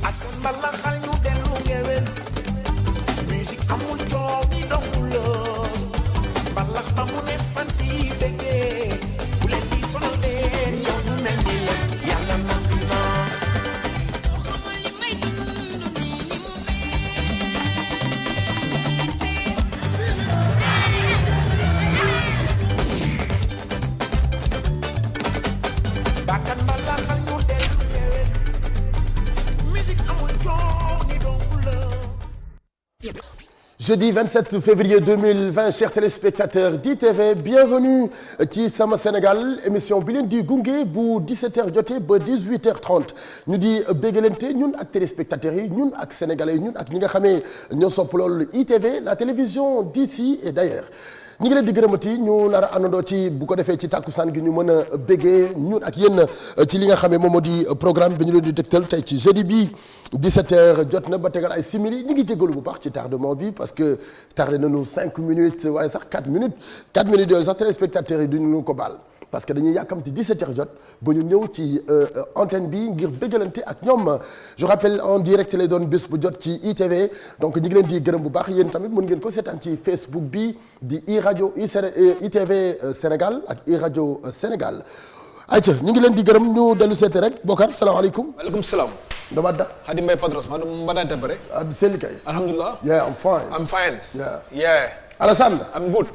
asambala xal ñu dellu ngewel musique amul coow ni dongul la mbalax ba mu ne fan si bëggee bu leen di sonal leen yow ñu mel ni la yàlla noppi na Jeudi 27 février 2020 chers téléspectateurs d'ITV bienvenue ci Sama Sénégal émission bi leen di gunge bu 17h jotee ba 18h30 ñu di béggalante ñun ak téléspectateurs yi ñun ak sénégalais yi ñun ak ñi nga xamee ñoo sopp loolu ITV la télévision d'ici et d'ailleurs ñi ngi leen di gërëmati ñu nar a àndandoo ci bu ko defee ci tàkkusaan gi ñu mën a béggee ñun ak yéen ci li nga xamee moom moo di programme bi ñu leen di dégtal tey ci jeudi bi 17h jot na ba tegal ay simili ñu ngi jégalu bu baax ci tardement bi parce que tardé nañu 5 minutes waaye sax 4 minutes yooyu sax téléspectateurs yi duñu ko baal parce que dañuy yàkkamti 17h jot ba ñu ñëw ci antenne bi ngir béggalante ak ñoom je rappelle en direct lay doon bés bu jot ci ITV donc ñu ngi leen di gërëm bu baax yéen tamit mën ngeen ko seetaan ci Facebook bi di iRadio ITV Sénégal ak iRadio Sénégal ayca ñu ngi leen di gërëm ñu dellu seete rek Bokar salaamaaleykum. maaleykum salaam. Ndomadda. Hadi Mbaye Padros ma mbaɗante bare. Seli kay. Alhamdulillah. Yeah, I'm fine. I'm fine. Yeah. Alassane. I'm good.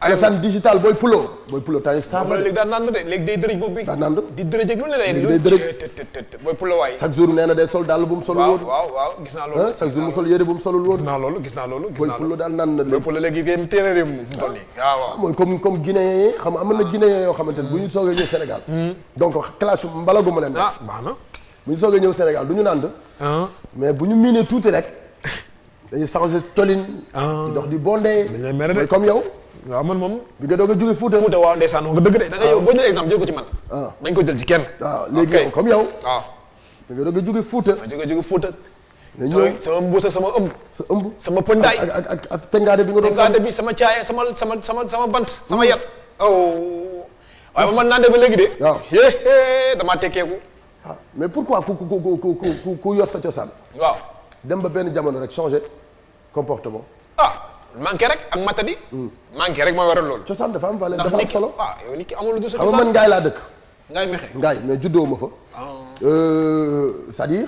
Alassane digital booy pulo tay star la léegi daan naan de léegi day dërëj boobu bi. daan naan di dërëj ak lu ne léegi day dërëj booy pulo waay. chaque jour nee na day sol dàll bu mu solul woon. waaw gis naa loolu. chaque jour mu sol yére bu mu solul woon. gis naa loolu. booy pulo daal naan na booy pulo léegi ngeen téeméer mu toll nii. waaw mooy comme Guinéen yi xam nga am na Guinéen yoo xamante ne bu ñu soogee ñëw Sénégal. donc classe mbalagu ma leen. baax na. bu ñu soogee ñëw Sénégal du ñu naan. mais bu ñu miinee tuuti rek dañuy changé tolin. di dox di bondé. mooy comme yow. waaw man moom. bi nga doog a jóge Fouta. Fouta waaw ndeysaan nga dëgg de. da nga yow boo jëlee exemple jël ko ci man. dañ ko jël ci kenn. waaw léegi yow comme yow. waaw. bi nga doog a jóge Fouta. ma jóge Fouta. nga ñëw sama mbuus ak sama ëmb. sa ëmb. sama pëndaay ak tengaade bi nga doon. tengaade bi sama caaya sama bant. sama yat. waaye ba man naan de ba léegi de. waaw damaa tekkeeku. mais pourquoi ku yor sa cosaan. waaw. dem ba benn jamono rek changer comportement. manqué rek ak matadi. manqué rek mooy waral loolu. cosaan dafa am valeur dafa am solo. yow nit ki amul lu dul sa xam cosaan. nga man Ngaye laa dëkk. Ngaye mexe. Ngaye mais juddoo ma fa. c'est-à-dire.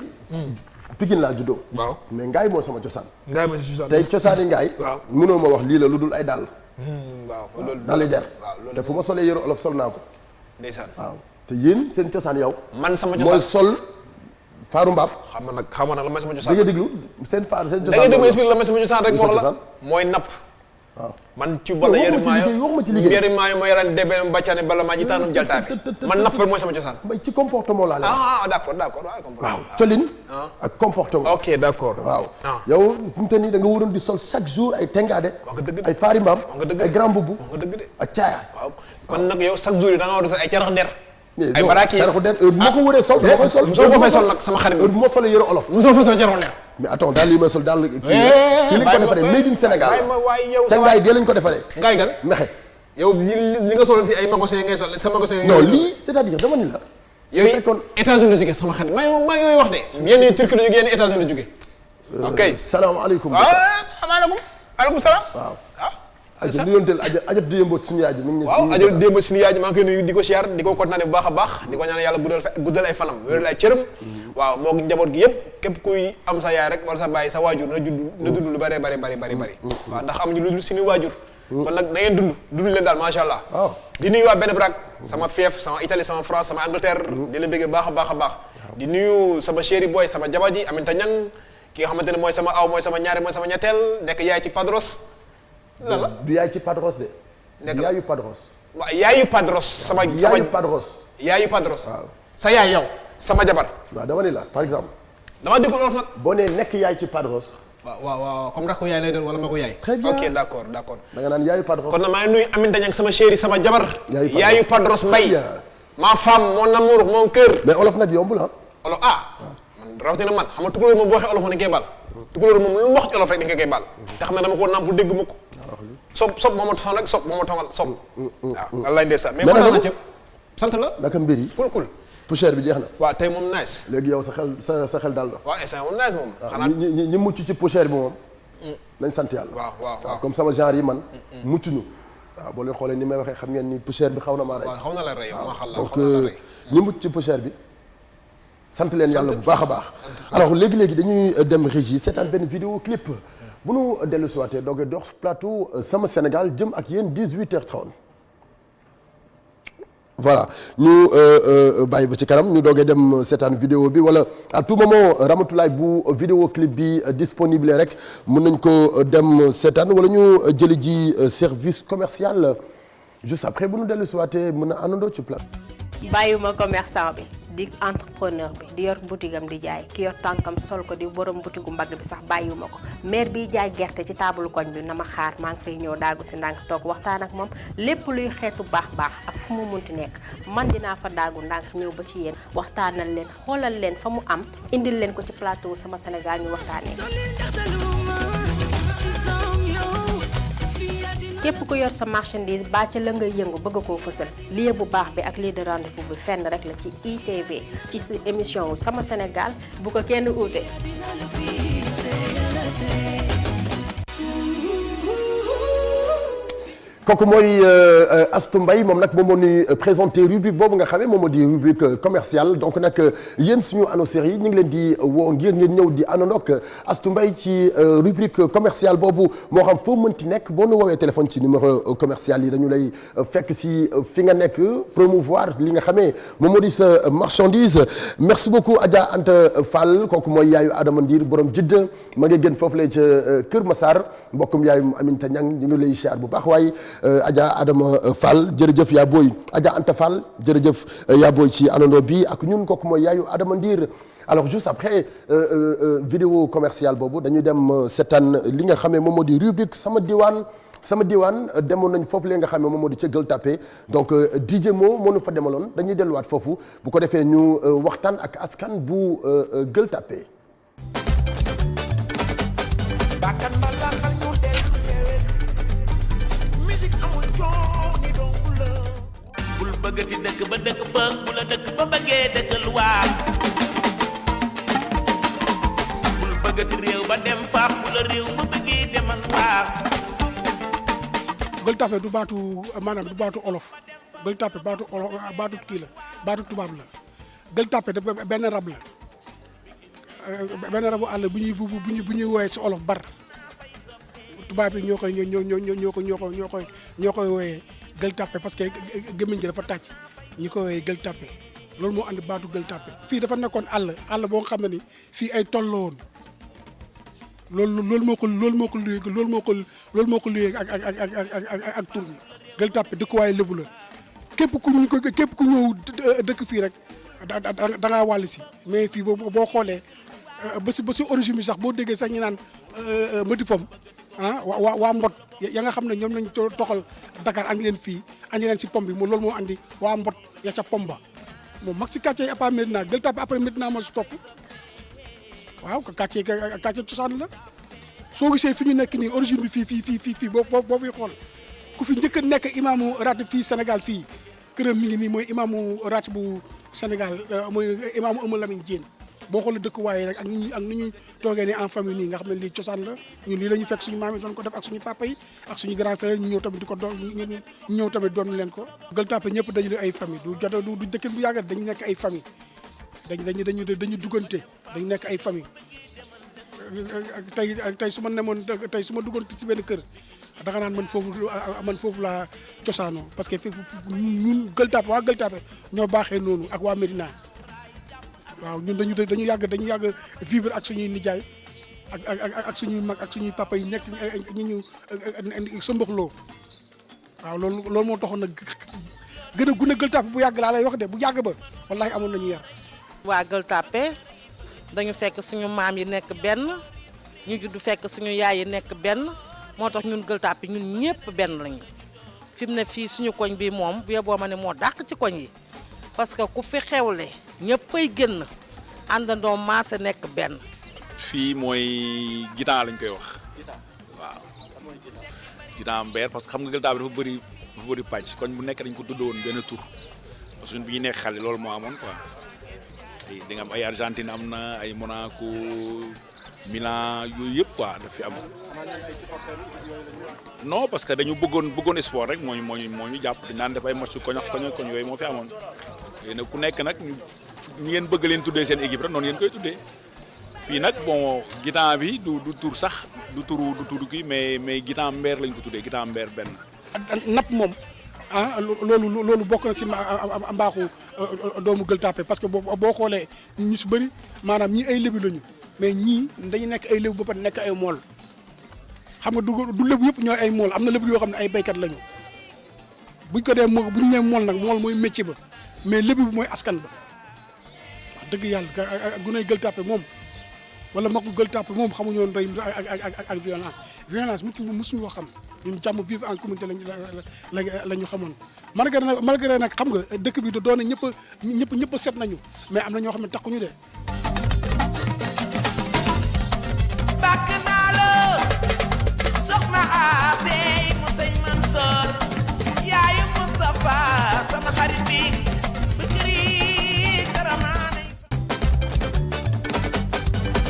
Pikine laa juddoo. waaw mais Ngaye moo sama cosaan. Ngaye mooy sa cosaan. tey cosaani Ngaye. waaw mënoo ma wax lii la lu dul ay dàll. waaw loolu dàll der. waaw te fu ma solee yëre olof sol naa ko. ndeysaan. waaw te yéen seen cosaan yow. man sama cosaan mooy sol. Faaru Mbaab. xam nga nag la may sama cosaan. da nga déglu seen faar seen cosaan. da ngay déglu expliqué la may sama cosaan rek moo la cosaan mooy napp. waaw man ci bala waxuma ci liggéey yëri maayo mooy ran debe bàccaane bala maa ji taanum jaltaabe man napp mooy sama cosaan. mbay ci comportement laa lay wax. d'accord waaw colin ak comportement. ok d'accord. waaw yow fi mu toll nii da nga waroon di sol chaque jour ay tengaade. wax nga dëgg ay faari mbaam. wax nga dëgg ay grand boubou. wax nga dëgg de ak caaya. waaw man nag yow chaque jour yi da nga war a sol ay carax der. ay baraakis caraxu der heure bu ma ko wëree sol dama koy sol. soo ko fay sol nag sama xarit heure bu ma solee yëre olof. mosoo fa sol caraxu der. mais attends daal lii may sol daal kii lañ ko defaree made in Sénégal ca ngaay dee lañ ko defaree. ngaay gan mexe. yow li nga solal fi ay magasin ngay sol sa magasin. non lii c'est-à-dire dama ni la. yow États-Unis la jógee sama xarit maa yooyu wax de. yenn Turquie la jógee yenn États-Unis la jógee. ok salaamaaleykum. maaleykum salaam. waaw. aja nuyoonteel ajab di yëmboot suñu yaay ji mu ngi waaw ajab di yëmboot suñu yaay ji maa ngi koy nuyu di ko siyaar di ko kontaane bu baax a baax di ko ñaan yàlla guddal ay fanam wéeru ay cëram waaw moo njaboot gi yëpp képp kuy am sa yaay rek wala sa bàyyi sa waajur na dund lu bari waaw ndax am ñu lu dul suñu waajur kon nag da ngeen dund leen daal masha Allah di nuyu waa benn brak sama fief sama Italie sama France sama Angleterre di la bëggee baax a baax di nuyu sama chéri boy sama jabar ji Aminta Ñang ki nga xamante ne mooy sama aw mooy sama ñaari mooy sama ñetteel nekk yaay ci Padros la du yaay ci Padros de. nekk yaayu Padros. waaw yaayu Padros. yaayu Padros. yaayu Padros. waaw sa yaay yow sama jabar. waaw dama ni la par exemple. dama dégg loolu nag. boo nee nekk yaay ci Padros. waaw comme ndax ko yaay lay doon wala ma ko yaay. très bien ok d'accord. da nga naan yaayu Padros. kon nag maa ngi nuyu Aminata Niang sama chéri sama jabar. yaayu Padros Mbaye. ma femme mon amour mon cœur. mais olof nag yombul ah. olof man rawatina man xam nga tukulóor moom boo waxee olof ma dañ koy baal. tukulóor moom lu mu wax ci olof rek dañ koy baal. te xam ne dama ko nàmp dégg ma ko. sob moo ma toxal rek sob moo ma toxal sob. waaw wallaay ndeysaan mais kontaan naa ci sant la. naka mbir yi. cool. poussière bi jeex na. waaw tey moom nice. léegi yow sa xel dal na. waaw instant moom nice moom. xanaa ñi mucc ci poussière bi moom. nañ sant yàlla. waaw comme sama genre yi man. mucc ñu. waaw boo leen xoolee ni may waxee xam ngeen ni poussière bi xaw na maa rey. waaw xaw na la rey yow maa donc ñi mucc ci poussière bi. sant leen yàlla bu baax a baax. alors léegi dañuy dem régie seetaan benn vidéo clip bu nu dellu siwaatee doog a dox plateau Sama Sénégal jëm ak yéen 18h30. voilà ñu bàyyi ba ci kanam ñu doogee dem seetaan vidéo bi wala à tout moment Ramatoulaye bu vidéo clip bi disponible rek mën nañ ko dem seetaan wala ñu jëli ji service commercial juste après bu ñu dellu siwaatee mën a àndandoo ci plat. bàyyiwuma commerçant bi di entrepreneur bi di yor boutique am di jaay ki yor tànkam sol ko di borom boutique gu mbagg bi sax bàyyiwuma ko maire bi jaay gerte ci taabalu koñ bi na ma xaar maa ngi fay ñëw daagu si ndànk toog waxtaan ak moom lépp luy xeetu baax ak fu mu munti nekk man dinaa fa daagu ndànk ñëw ba ci yéen waxtaanal leen xoolal leen fa mu am indil leen ko ci plateau Sama Sénégal ñu waxtaanee. képp ku yor sa marchandise ba ca la ngay yëngu bëgg koo fësal lieu bu baax bi ak lieu de rendez-vous bi fenn rek la ci ITV ci sa émission wu Sama Sénégal bu ko kenn uute. kooku mooy Astou Mbaye moom nag moom moo ni présenté rubrique boobu nga xamee moom moo di rubrique commerciale donc nag yéen suñu annonceurs yi ñu ngi leen di woo ngir ngeen ñëw di àndandoog Astou Mbaye ci rubrique commerciale boobu moo xam foo mënti nekk boo nu woowee téléphone ci numéro commercial yi dañu lay fekk si fi nga nekk promouvoir li nga xamee moom moo di sa marchandise. merci beaucoup Adja Anta Fall kooku mooy yaayu Adama Ndir borom Jidda ma nga gën foofu lay ca Kër Massar mbokkum yaayu Aminta Niang ñu ngi lay siyaar bu baax waaye. Adja Adama Fall jërëjëf yaa booy Adja Anta Fall jërëjëf yaa booy ci àndandoo bi ak ñun kooku mooy yaayu Adama Ndir alors juste après vidéo commerciale boobu dañuy dem seetaan li nga xamee moom moo di rubrique sama diwaan demoon nañ foofu lee nga xamee moom moo di ca Gueule Tapée donc DJ moo nu fa demaloon dañuy delluwaat foofu bu ko defee ñu waxtaan ak askan bu Gueule Tapée. bul bëggati dëkk ba dëkk fa bu la dëkk ba bëggee dëkkal waa bul bëggati réew ba dem fa bu la réew ba bëggee demal waa. Gueule Tapée du baatu maanaam du baatu olof Gueule Tapée baatu olof baatu kii la baatu tubaab la Gueule Tapée benn rab la benn rabu àll bu ñuy woowee si olof bar tubaab yi ñoo koy woowee Gueule Tapée parce que gémmiñ gi dafa tàcc ñi ko woowee Gueule Tapée loolu moo andi baatu Gueule Tapée. fii dafa nekkoon àll boo nga xam ne ni fii ay toll la woon loolu moo ko luyee ak tur bi Gueule Tapée dëkkuwaay lébu la képp ku ñëw dëkk fii rek da ngaa wàll si mais fii boo xoolee ba si origine bi sax boo déggee sax ñu naan Mati Pom waa Mbot ya nga xam ne ñoom lañ toxal Dakar andi leen fii andi leen si pom bi loolu moo andi waa Mbot ya ca pom ba moom mag si quartier yi après Médina Gueule Tapée après Médina moo si topp waaw quartier cosaan la soo gisee fi ñu nekk nii origine bi fii boo fi xool ku fi njëkk a nekk imaamu raati fii Sénégal fii këram mi ngi nii mooy imaamu raati bu Sénégal mooy imaamu Amadou Lamine Diène boo xoolee dëkkuwaay rek ak ni ñuy toogee nii en famille nii nga xam ne lii cosaan la ñun lii la ñu fekk suñu maam yi doon ko def ak suñu papa yi ak suñu grand frère ñu ñëw tamit di ko doon ñu ñëw tamit doon leen ko. Gueule Tapée ñëpp dañu ay famille du dëkkin bu yàgg dañu nekk ay famille dañu duggante dañu nekk ay famille tey su ma nemoon tey su ma duggante si benn kër danga naan man foofu laa cosaanoo parce que foofu ñun Gueule Tapée waa Gueule Tapée ñoo baaxee noonu ak waa Médina. waaw ñun dañu yàgg vivre ak suñuy nijaay ak suñuy mag ak suñuy papa yi nekk ñu sëmbaxloo waaw loolu moo taxoon nag gën a Gueule Tapée bu yàgg laa lay wax de bu yàgg ba wallaahi amoon nañu yar. waa Gueule Tapée dañu fekk suñu maam yi nekk benn ñu judd fekk suñu yaay yi nekk benn moo tax ñun Gueule Tapée ñun ñëpp benn lañu fi mu ne fii suñu koñ bi moom bu yeboo ma ne moo dàq ci koñ yi. parce que ku fi xewle ñëppay génn àndandoo maase nekk benn. fii mooy gitan lañ koy wax. waaw gitan mbeer parce que xam nga Gueule Tapée dafa bëri pàcc koñ bu nekk dañ ko tudd woon benn tur parce que ñun bi ñu nekk xale loolu moo amoon quoi di nga am ay Argentine am na ay Monaco Milan yooyu yëpp quoi daf fi am. non parce que dañu bëggoon sport rek moo ñu jàpp dañ naan def ay match koñ yooyu moo fi amoon léegi nag ku nekk nag ñi ngeen bëgg leen tuddee seen équipe rek noonu ngeen koy tuddee fii nag bon Guitan bi du tur sax du turu kii mais Guitan Mber lañ ko tuddee Guitan Mber benn. napp moom loolu bokk na si mbaaxu doomu Gueule Tapée parce que boo xoolee ñu si bëri maanaam ñii ay lébu lañu mais ñii dañu nekk ay lébu ba pare nekk ay mool xam nga du lébu yëpp ñooy ay mool am na lébu yoo xam ne ay béykat lañu buñ ko dee bu ñu nee mool nag mool mooy métier ba mais lébu bi mooy askan ba wax dëgg yàlla gunóor Gueule Tapée moom wala mbokku Gueule Tapée moom xamuñu woon rey ak violence musuñu ko xam ñun jàmm vivre en communauté la ñu xamoon malgré nag xam nga dëkk bi doon na ñëpp set nañu mais am na ñoo xam ne takkuñu de. bàkk naa la soxna Asey mu sëñ Mansoor yaayu Mustafa sama xarit bi bëkkëri karamaane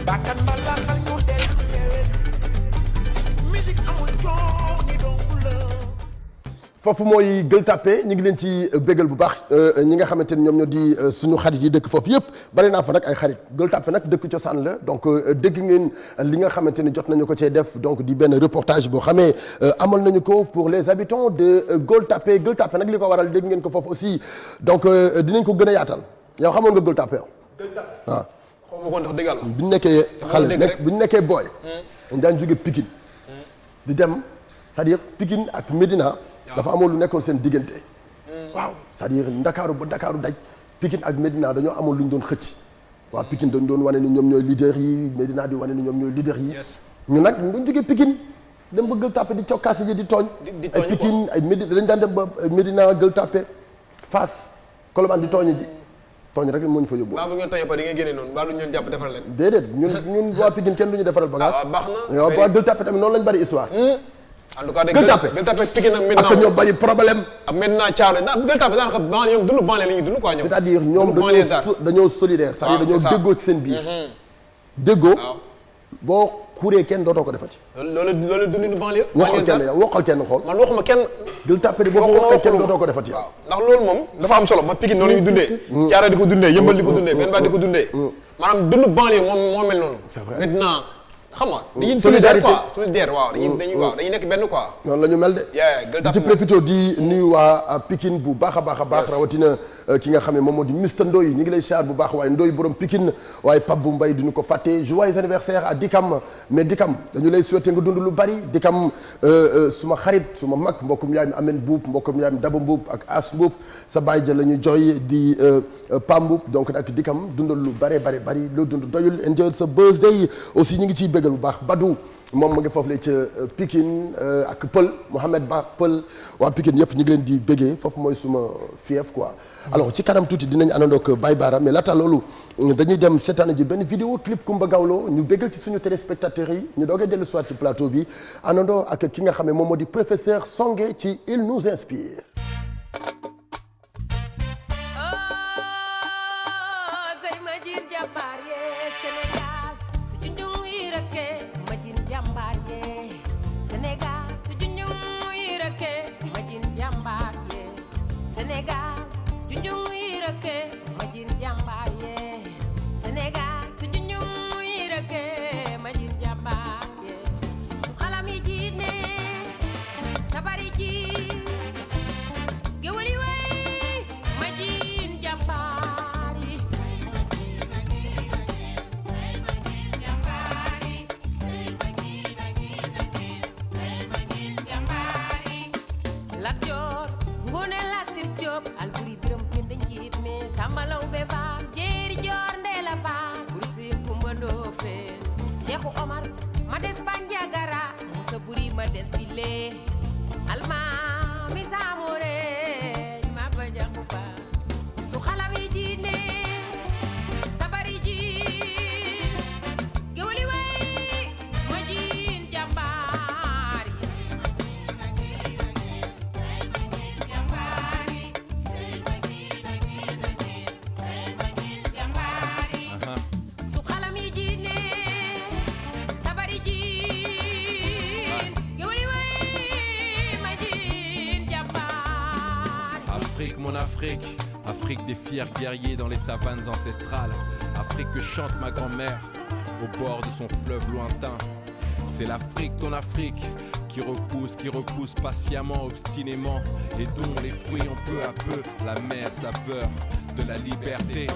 bakkan mbalaxal ñu dellu ñëwee musique amul coow ni doomu la foofu mooy Gueule Tapée ñu ngi leen ci bégal bu baax ñi nga xamante ni ñoom ñoo di suñu xarit yi dëkk foofu yëpp bari naa fa nag ay xarit Gueule Tapée nag dëkk cosaan la donc dégg ngeen li nga xamante ni jot nañu ko cee def donc di benn reportage boo xamee amal nañu ko pour les habitants de Gueule Tapée nag li ko waral dégg ngeen ko foofu aussi donc dinañ ko gën a yaatal yow xamoon nga Gueule Tapée waaw. xaw ma ko ndax dëgg yàlla. bi ñu nekkee xale bu ñu nekkee booy. dañ daan jóge Pikine di dem c'est-à-dire Pikine ak Médina. dafa amoon lu nekkoon seen diggante. waaw c'est-à-dire Ndakaaru ba Ndakaaru daj Pikine ak Médina dañoo amoon lu ñu doon xëcc. waaw Pikine dañ doon wane ni ñoom ñooy leader yi Médina di wane ni ñoom ñooy leader yi. ñu nag ñu doon jógee Pikine dem ba Gueule Tapée di cokkaasi ji di tooñ. ay Pikine ay Médina dañ daan dem ba Médina Gueule Tapée Fass Colobane di tooñ ji. tooñ rek moo ñu fa yóbbu. bu ngeen tooñee ba di ngeen génne noonu ba lu ñu jàpp defaral leen. déedéet ñun waa Pikine kenn du ñu defaral bagage. baax na waaw waa Gueule Tapée tamit noonu lañ bari histoire. en tout cas de Gueule Tapée Pikine ak Médina ak ñoo bari problème. ak Médina Thiaroye ndax Gueule Tapée daanaka banlieue ñoom dund banlieue la ñuy dund quoi ñoom. c'est-à-dire ñoom dañoo solidaire c'est-à-dire dañoo déggoo ci seen biir. déggoo boo xuree kenn dootoo ko defati. loolu dundinu banlieue. waxal kenn xool. man waxuma kenn. Gueule Tapée di boo ko waxal kenn dootoo ko defati. waaw ndax loolu moom dafa am solo ba Pikine noonu ñuy dundee. Thiaroye di ko dundee Yeumbeul di ko dundee benn ba di ko dundee. maanaam dund banlieue moo mel noonu. c'est vrai maintenant xam nga dañuy solidarité quoi solidaire waaw dañuy nekk benn quoi. noonu la ñu mel de. di ci profité di nuyu waa Pikine bu baax a baax rawatina ki nga xam ne moom moo di Mr Ndoye ñu ngi lay siyaar bu baax waaye Ndoye borom Pikine waaye Pape bu Mbaye duñu ko fàtte joyeux anniversaire à Dikam mais Dikam dañu lay souhaiter nga dund lu bari Dikam suma xarit suma mag mbokkum yaay mi Amen Mbuub mbokkum yaay mi Daba Mbuub ak As Mbuub sa baay ja la ñu jooy di Pam Mbuub donc nag Dikam dundal lu bari loo dund doyul enjoy sa birthday aussi ñu ngi ciy bëggal bu baax Badou moom mu ngi foofu la ca Pikine ak Pël Mohamed Ba Pël waa Pikine yëpp ñu ngi leen di bëggee foofu mooy suma fief quoi. alors ci kanam tuuti dinañ àndandoo ak Baye Bara mais laata loolu dañuy dem seetaan ji benn vidéo clip Coumba Gawlo ñu bëggal ci suñu téléspectateurs yi ñu doogee dellu soit ci plateau bi àndandoo ak ki nga xam ne moom moo di professeur Songué ci Il nous inspire. Afrique, Afrique des fiers guerriers dans les savanes ancestrales. Afrique que chante ma grand-mère au bord de son fleuve lointain. C'est l'Afrique, ton Afrique, qui repousse patiemment, obstinément, et dont les fruits ont peu à peu la mère saveur de la liberté.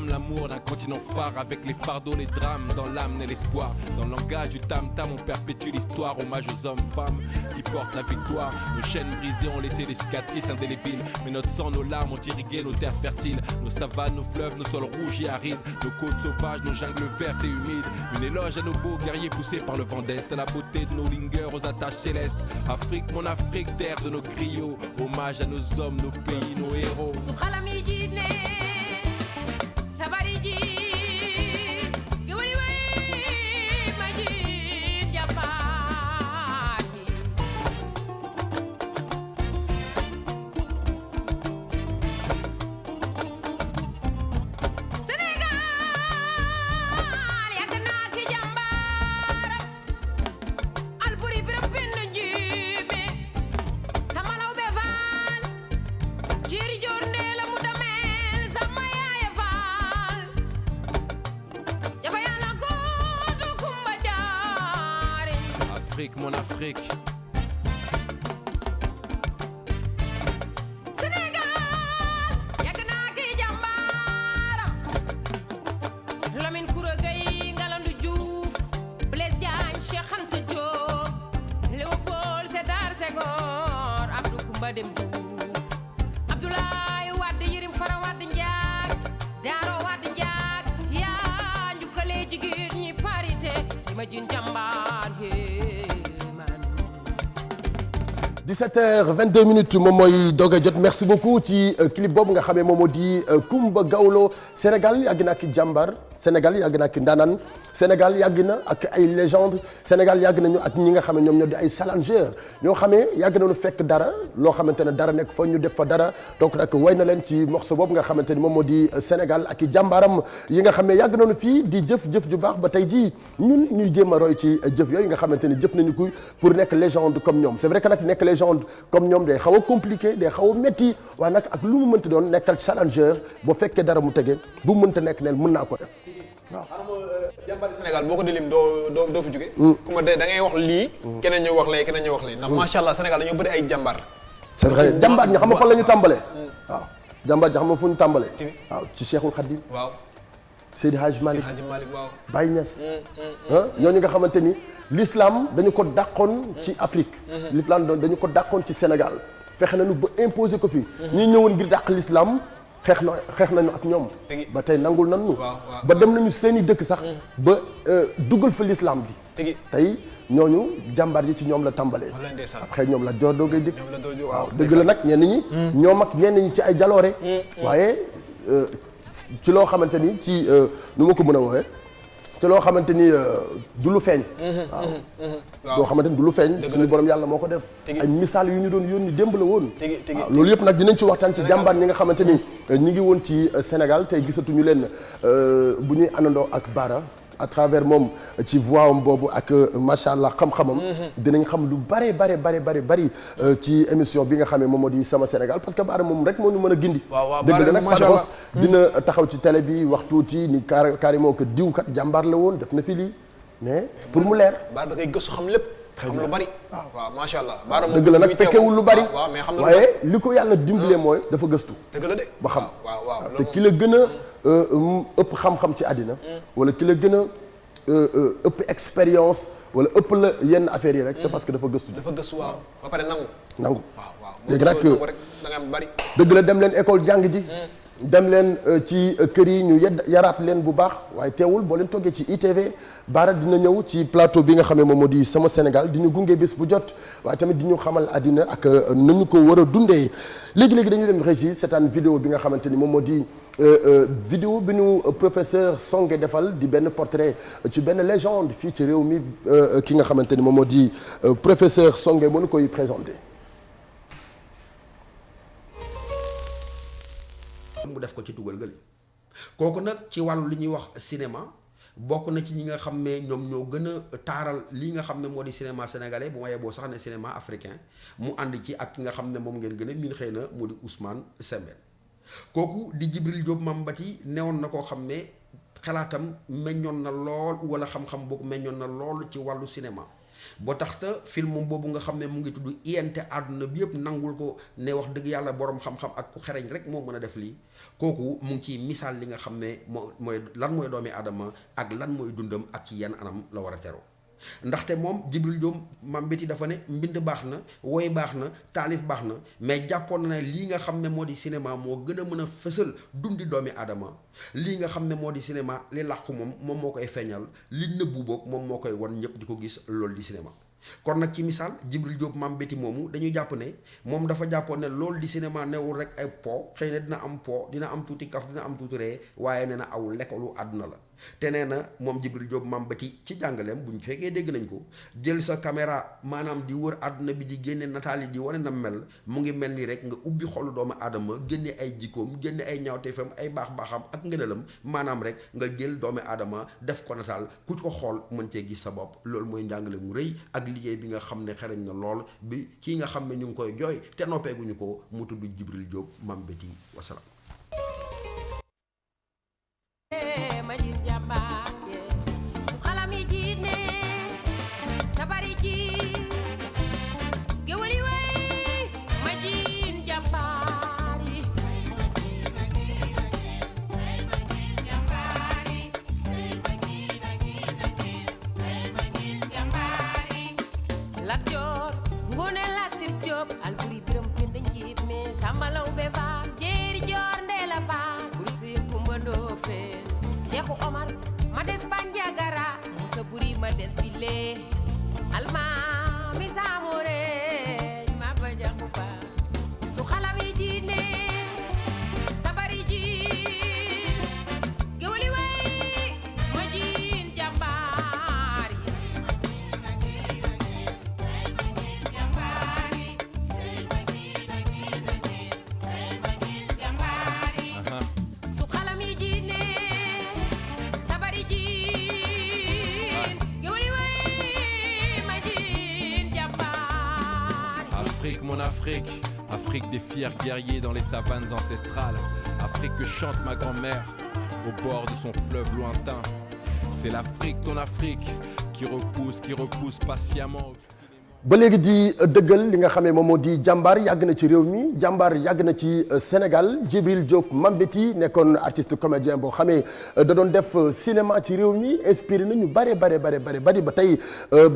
L'amour d'un continent phare avec les fardeaux, les drames, dans l'âme et l'espoir. Dans le langage du tam-tam, on perpétue l'histoire. Hommage aux hommes, femmes qui portent la victoire. Nos chaînes brisées ont laissé des cicatrices indélébiles. Mais notre sang, nos larmes ont irrigué nos terres fertiles. Nos savanes, nos fleuves, nos sols rouges et arides. Nos côtes sauvages, nos jungles vertes et humides. Une éloge à nos beaux guerriers poussés par le vent d'Est. À la beauté de nos lingers aux attaches célestes. Afrique, mon Afrique, terre de nos griots. Hommage à nos hommes, nos pays, nos héros. Mon Afrique. Sénégal yàgg naa ki jàmbaaram Lamine Koura Gueye Ngalandou Diouf Blaise Diagne Cheikh Anta Diop Léopold Sédar Senghor Abdou Koumba Dem Diouf Abdoulaye Wade Yérim Fara Wade Ndiack Daro Wade Ndiack yaa njukkale jigéen ñi parité ma jin jàmbaar 17h22 moom mooy doog a jot merci beaucoup ci clip boobu nga xamee moom moo di Coumba Gawlo Sénégal yàgg na ak jàmbar Sénégal yàgg na ak ndaanaan Sénégal yàgg na ak ay légende Sénégal yàgg nañu ak ñi nga xam ne ñoom ñoo di ay challenger ñoo xamee yàgg nañu fekk dara loo xamante ne dara nekk fa ñu def fa dara donc nag way na leen ci morceau boobu nga xamante ni moom moo di Sénégal ak i jàmbaaram yi nga xam ne yàgg nañu fii di jëf ju baax ba tey jii ñun ñuy jéem a roy ci jëf yooyu nga xamante ni jëf nañu ko pour nekk légende comme ñoom c'est vrai que nag nekk légende comme ñoom day xaw a compliqué day xaw a métti waaye nag ak lu mu mënti doon nekkal challenger boo fekkee dara mu tege bu mu mënta nekk neel mën naa ko def waaw. xam nga jàmbaari Sénégal boo ko di lim doo fi jóge. ku ma da ngay wax lii. keneen ñëw wax lee keneen ñëw wax lee. ndax macha allah Sénégal dañoo bëri ay jàmbaar. c'est vrai jàmbaar ñi xam nga fan la ñu tàmbalee. waaw jàmbaar ñi xam nga fu ñu tàmbalee. waaw ci Cheikhul Khadim. waaw Seydi Hadj Malick. waaw Baye Niass. ñooñu nga xamante ni l'islam dañu ko dàqoon ci Afrique. l'islam dañu ko dàqoon ci Sénégal fexe nañu ba imposer ko fii. ñi ñëwoon ngir dàq l'islam xeex nañu ak ñoom. ba tey nangul nañu. ba dem nañu seeni dëkk sax. ba dugal fa l'islam bi. tey ñooñu jàmbaar yi ci ñoom la tàmbalee. après ñoom la joor doogay dikk. waaw dëgg la nag ñenn ñi. ñoom ak ñenn ñi ci ay jaloore. waaye ci loo xamante ni ci nu ma ko mën a woowee. te loo xamante ni du lu feeñ. waaw loo xamante ni du lu feeñ. suñu borom yàlla moo ko def. ay misaal yu ñu doon yónni démb la woon. waaw loolu yëpp nag dinañ ci waxtaan ci jàmbaar ñi nga xamante ni ñi ngi woon ci Sénégal tey gisatuñu leen bu ñuy àndandoo ak Bara à travers moom ci voix am boobu ak macha allah xam-xamam. dinañ xam lu bare bari ci émission bi nga xam ne moom moo di Sama Sénégal parce que Bara moom rek moo ñu mën a gindi. waaw dëgg la nag Padros dina taxaw ci télé bi wax tuuti ni carrément que diw kat jàmbaar la woon def na fi lii mais pour mu leer. Bara da ngay gëstu xam lépp. xam lu bari. waaw macha allah. dëgg la nag fekkewul lu bari. waaye li ko yàlla dimbalee mooy dafa gëstu. dëgg la de ba xam. te ki la gën a ëpp xam-xam ci àddina. wala ki la gën a ëpp expérience wala ëpp la yenn affaires yi rek c'est parce que dafa gëstu. dafa gëstu waaw ba pare nangu. waaw léegi nag da nga am bari. dëgg la dem leen école jàng ji. dem leen ci kër yi ñu yaraat leen bu baax waaye teewul boo leen toggee ci ITV Bara dina ñëw ci plateau bi nga xam ne moom moo di Sama Sénégal di ñu gunge bés bu jot waaye tamit di ñu xamal àddina ak nañu ko war a dundee léegi dañu dem régie seetaan vidéo bi nga xamante ni moom moo di vidéo bi ñu professeur Songué defal di benn portrait ci benn légende fii ci réew mi ki nga xamante ni moom moo di professeur Songué mënu koy présenté. mu def ko ci dugal gële kooku nag ci wàllu li ñuy wax cinéma bokk na ci ñi nga xam ne ñoom ñoo gën a taaral li nga xam ne moo di cinéma sénégalais bu ma yeboo sax ne cinéma africain mu ànd ci ak ki nga xam ne moom ngeen gën a miin xëy na moo di Ousmane Sembène kooku di Djibril Diop Mambati newoon na koo xam ne xalaatam meññoon na lool wala xam-xam boobu meññoon na lool ci wàllu cinéma boo tax te film boobu nga xam ne mu ngi tudd INT àdduna bi yëpp nangul ko ne wax dëgg yàlla borom xam-xam ak ku xereñ rek moo mën a def lii kooku mu ngi ci misaal li nga xam ne mooy lan mooy doomi aadama ak lan mooy dundam ak ci yenn anam la war a teroo ndaxte moom Djibril Diop Mambati dafa ne mbind baax na woy baax na taalif baax na mais jàppoon na ne lii nga xam ne moo di cinéma moo gën a mën a fësal dundi doomi aadama lii nga xam ne moo di cinéma li làqu moom moo koy feeñal li nëbbu boog moom moo koy wan ñëpp di ko gis loolu di cinéma kon nag ci misaal Djibril Diop Mambati moomu dañuy jàpp ne moom dafa jàppoon ne loolu di cinéma newul rek ay po xëy na dina am po dina am tuuti kaf dina am tuuti ree waaye nee na aw lekkalu àdduna la te nee na moom Djibril Diop Mambati ci jàngaleem bu ñu fekkee dégg nañ ko jël sa caméra maanaam di wër àdduna bi di génne nataal yi di wane na mel mu ngi mel ni rek nga ubbi xolu doomu aadama génne ay jikkoom génne ay ñaawteefam ay baax-baaxam ak ngëneelam maanaam rek nga jël doomu aadama def ko nataal ku ko xool mën cee gis sa bopp loolu mooy njàngale mu rëy ak liggéey bi nga xam ne xereñ na lool bi kii nga xam ne ñu ngi koy jooy te noppeeguñu ko mu tudd Djibril Diop Mambati wasalaam. Lat Joor Ngoone Latir Jóob Alburi Biram Penda Njiit me Samba Lawbe Faal Jeeri Joor Ndeela Faal Bursi Kumba Ndoofeen Cheikhu Omar ma des Banjagara Musa Buri ma des Bile Almaami Saamore ma ba jaxu ba su xalam yi jiine sabari jiin gewali way ma jiin jàmbaar su xalam yi jiine sabari jiin gewali way ma jiin jàmbaar Afrique, mon Afrique, Afrique des fiers guerriers dans les savanes ancestrales. Afrique que chante ma grand-mère au bord de son fleuve lointain. C'est l'Afrique, ton Afrique, qui repousse patiemment. ba léegi di dëggal li nga xamee moom moo di jàmbaar yàgg na ci réew mi jàmbaar yàgg na ci Sénégal Djibril Diop Mambati nekkoon artiste comédien boo xamee da doon def cinéma ci réew mi inspiré na ñu bare ba tey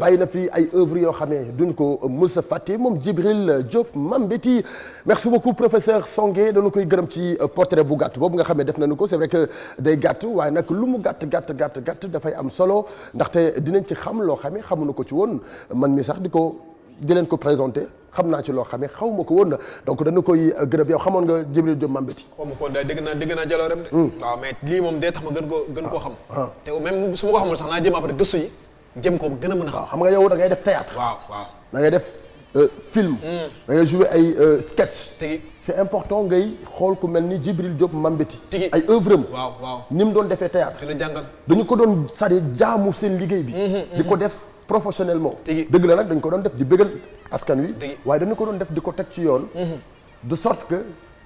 bàyyi na fi ay œuvres yoo xamee duñ ko mës a fàtte moom Djibril Diop Mambati. merci beaucoup professeur Songué dañu koy gërëm ci portrait bu gàtt boobu nga xamee def nañu ko c'est vrai que day gàtt waaye nag lu mu gàtt dafay am solo ndaxte dinañ ci xam loo xamee xamuñu ko ci woon man mi sax di leen ko présenté xam naa ci loo xamee xaw ma ko woon donc dañu koy gërëm yow xamoon nga Djibril Diop Mambati. xaw ma ko dégg naa jaloorem de. waaw mais lii moom dee tax ma gën koo xam. te même su ma ko xamul sax naa jéem après gëstu yi jéem ko gën a mën a xam. xam nga yow da ngay def théâtre. waaw da ngay def film. da ngay jouer ay sketch. tigi c'est important ngay xool ku mel ni Djibril Diop Mambati. tigi ay œuvre am. waaw ni mu doon defee théâtre. dina jàngal dañu ko doon c'est-à-dire jaamu seen liggéey bi. di ko def professionnellement. dëgg la nag dañ ko doon def di bëggal askan wi. waaye dañu ko doon def di ko teg ci yoon. de sorte que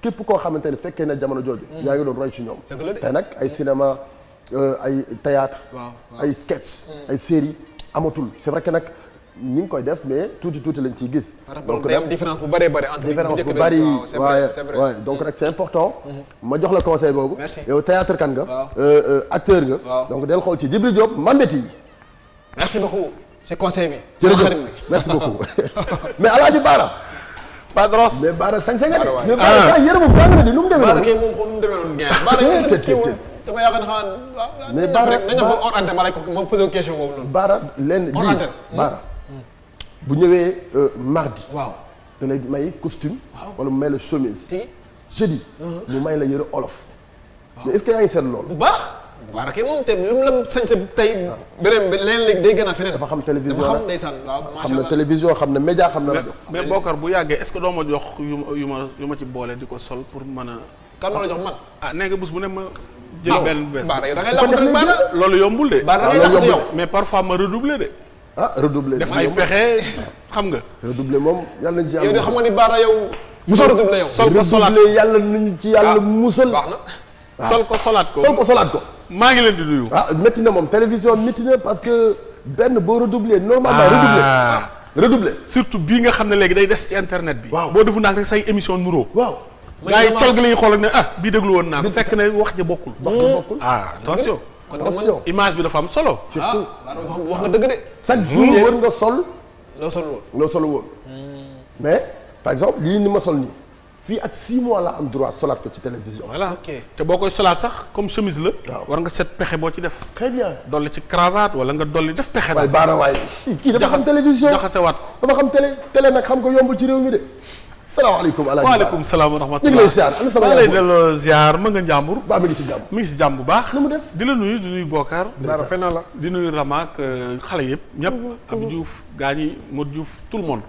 képp koo xamante ne fekkee na jamono jooju. yaa ngi doon roy ci ñoom. te nag ay cinéma ay théâtre ay sketch ay série amatul c'est vrai que nag ñi ngi koy def mais tuuti lañ ciy gis. donc day am différence bu bëree bëri entre différence bu bëri waaye donc nag c'est important. ma jox la conseil boobu. yow théâtre kan nga. acteur nga. donc del xool ci Djibril Diop Mambati. merci beaucoup ci conseil bi. jërëjëf merci beaucoup mais Alaaji Baara. Padros mais Baara sañ nga de. mais Baara yërëm bu baax na di nu mu demee noonu. Baara kay moom nu mu demee noonu gën. Baara dama yaakaar ne xanaa. mais Baara nañ ko hors antenne ma rek moom posé question boobu noonu. Baara lenn lii Baara bu ñëwee mardi. waaw da lay may costume. wala mu may la chemise. jeudi. mu may la yëre olof. mais est-ce que yaa ngi seetlu loolu. bu baax. Baara kay moom te lu mu la sañ tey beneen leneen léegi day gën a feneen. dafa xam télévision dafa xam ndeysaan waaw xam na télévision xam na média xam na rajo. mais Bokar bu yàggee est-ce que doo ma jox yu ma ci boole di ko sol pour mën a. kan ma la jox man. nee nga bés bu ne ma jël benn bees. Baara yow da ngay Fu ko neex lay Baara. loolu yombul de. Baara da ngay loolu laxatu yombul. yow. mais parfois ma redoubler de. ah redoubler def ay pexe xam nga. redoubler moom yàlla nañ ci yow yàlla de xam nga ni Baara yow. musoo redoublé yow. sol ko solaat redoubler yàlla nañu ci yàlla musal. baax na. sol ko solaat ko. sol ko solaat ko. maa ngi leen di nuyu. ah métti na moom télévision métti na parce que benn boo redoubler normalement redoubler surtout bii nga xam ne léegi day des ci internet bi. waaw boo defu naag rek say émission nuroo. waaw gaa yi tol gi la ñuy xool ak ne bii déglu woon naa ko fekk ne wax ja bokkul. wax nga bokkul attention. attention image bi dafa am solo. surtout Baara wax nga dëgg de. chaque jour war nga sol loo sol woon. loo sol woon mais par exemple lii ni ma sol nii fii ak 6 mois la am droit solaat ko ci télévision. voilà ok te boo koy solaat sax comme chemise la. waaw war nga set pexe boo ci def. très bien. dolli ci cravate wala nga dolli def pexe. waaye Baara waay kii dafa xam télévision jaxasewaat ko. dafa xam télé nag xam ko yombul ci réew mi de. salaamaaleykum alaaji Baara waaleykum salaam wa rahmatulah. ñu ngi lay ziar ana sama maa lay yaay delloo ziar ma nga njàmbur. ba mi ngi ci jàmm. mi ngi si jàmm bu baax. nu mu def di la nuyu di nuyu Bokar. Baara fenn la. di nuyu Ramak xale yëpp ñëpp. Abdou Diouf gaañi Modou Diouf tout le monde.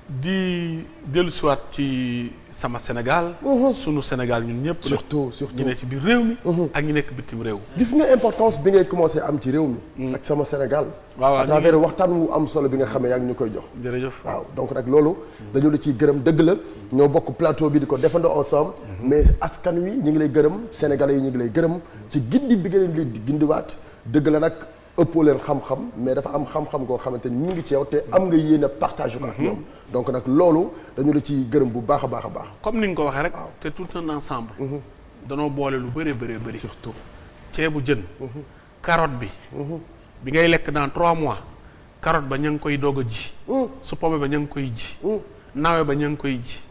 di dellu siwaat ci sama Sénégal. sunu Sénégal ñun ñëpp. surtout ñu ne ci biir réew mi. ak ñu nekk bitim réew. gis nga importance bi ngay commencé am ci réew mi. ak sama Sénégal. waaw à travers waxtaan wu am solo bi nga xamee yaa ngi ñu koy jox. jërëjëf waaw donc nag loolu dañu la ciy gërëm dëgg la ñoo bokk plateau bi di ko defandoo ensemble. mais askan wi ñu ngi lay gërëm sénégalais yi ñu ngi lay gërëm ci gindi bi nga leen di gindiwaat dëgg la nag ëppoo leen xam-xam mais dafa am xam-xam goo xamante ni mu ngi ci yow te am nga yéen a partage ko ak ñoom. donc nag loolu dañu la ciy gërëm bu baax a baax a baax. comme ni nga ko waxee rek. te tout un ensemble. danoo boole lu bëree bëri. surtout ceebu jën. carotte bi. bi ngay lekk dans 3 mois. carotte ba ña ngi koy doog a ji. su pomme ba ña ngi koy ji. nawe ba ña ngi koy ji.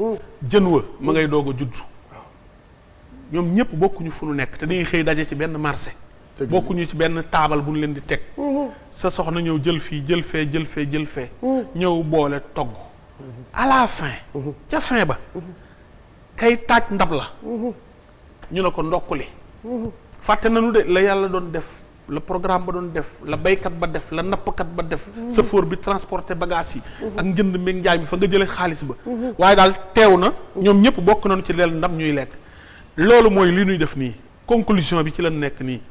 jën wa ma ngay doog a judd. ñoom ñëpp bokkuñu fu nu nekk te dañuy xëy daje ci benn marché. bokkuñu ci benn taabal bu ñu leen di teg. sa soxna ñëw jël fii jël fee jël fee. ñëw boole togg. à la fin. ca fin ba. kay taaj ndab la. ñu ne ko ndokkuli. fàtte nañu de la yàlla doon def. la programme ba doon def la baykat ba def la nappkat ba def chauffeur bi transporté bagage yi ak njënd meeg njaay bi fa nga jële xaalis ba waaye daal teew na ñoom ñëpp bokk nañu ci leen ndam ñuy lekk loolu mooy li ñuy def nii conclusion bi ci lañ nekk nii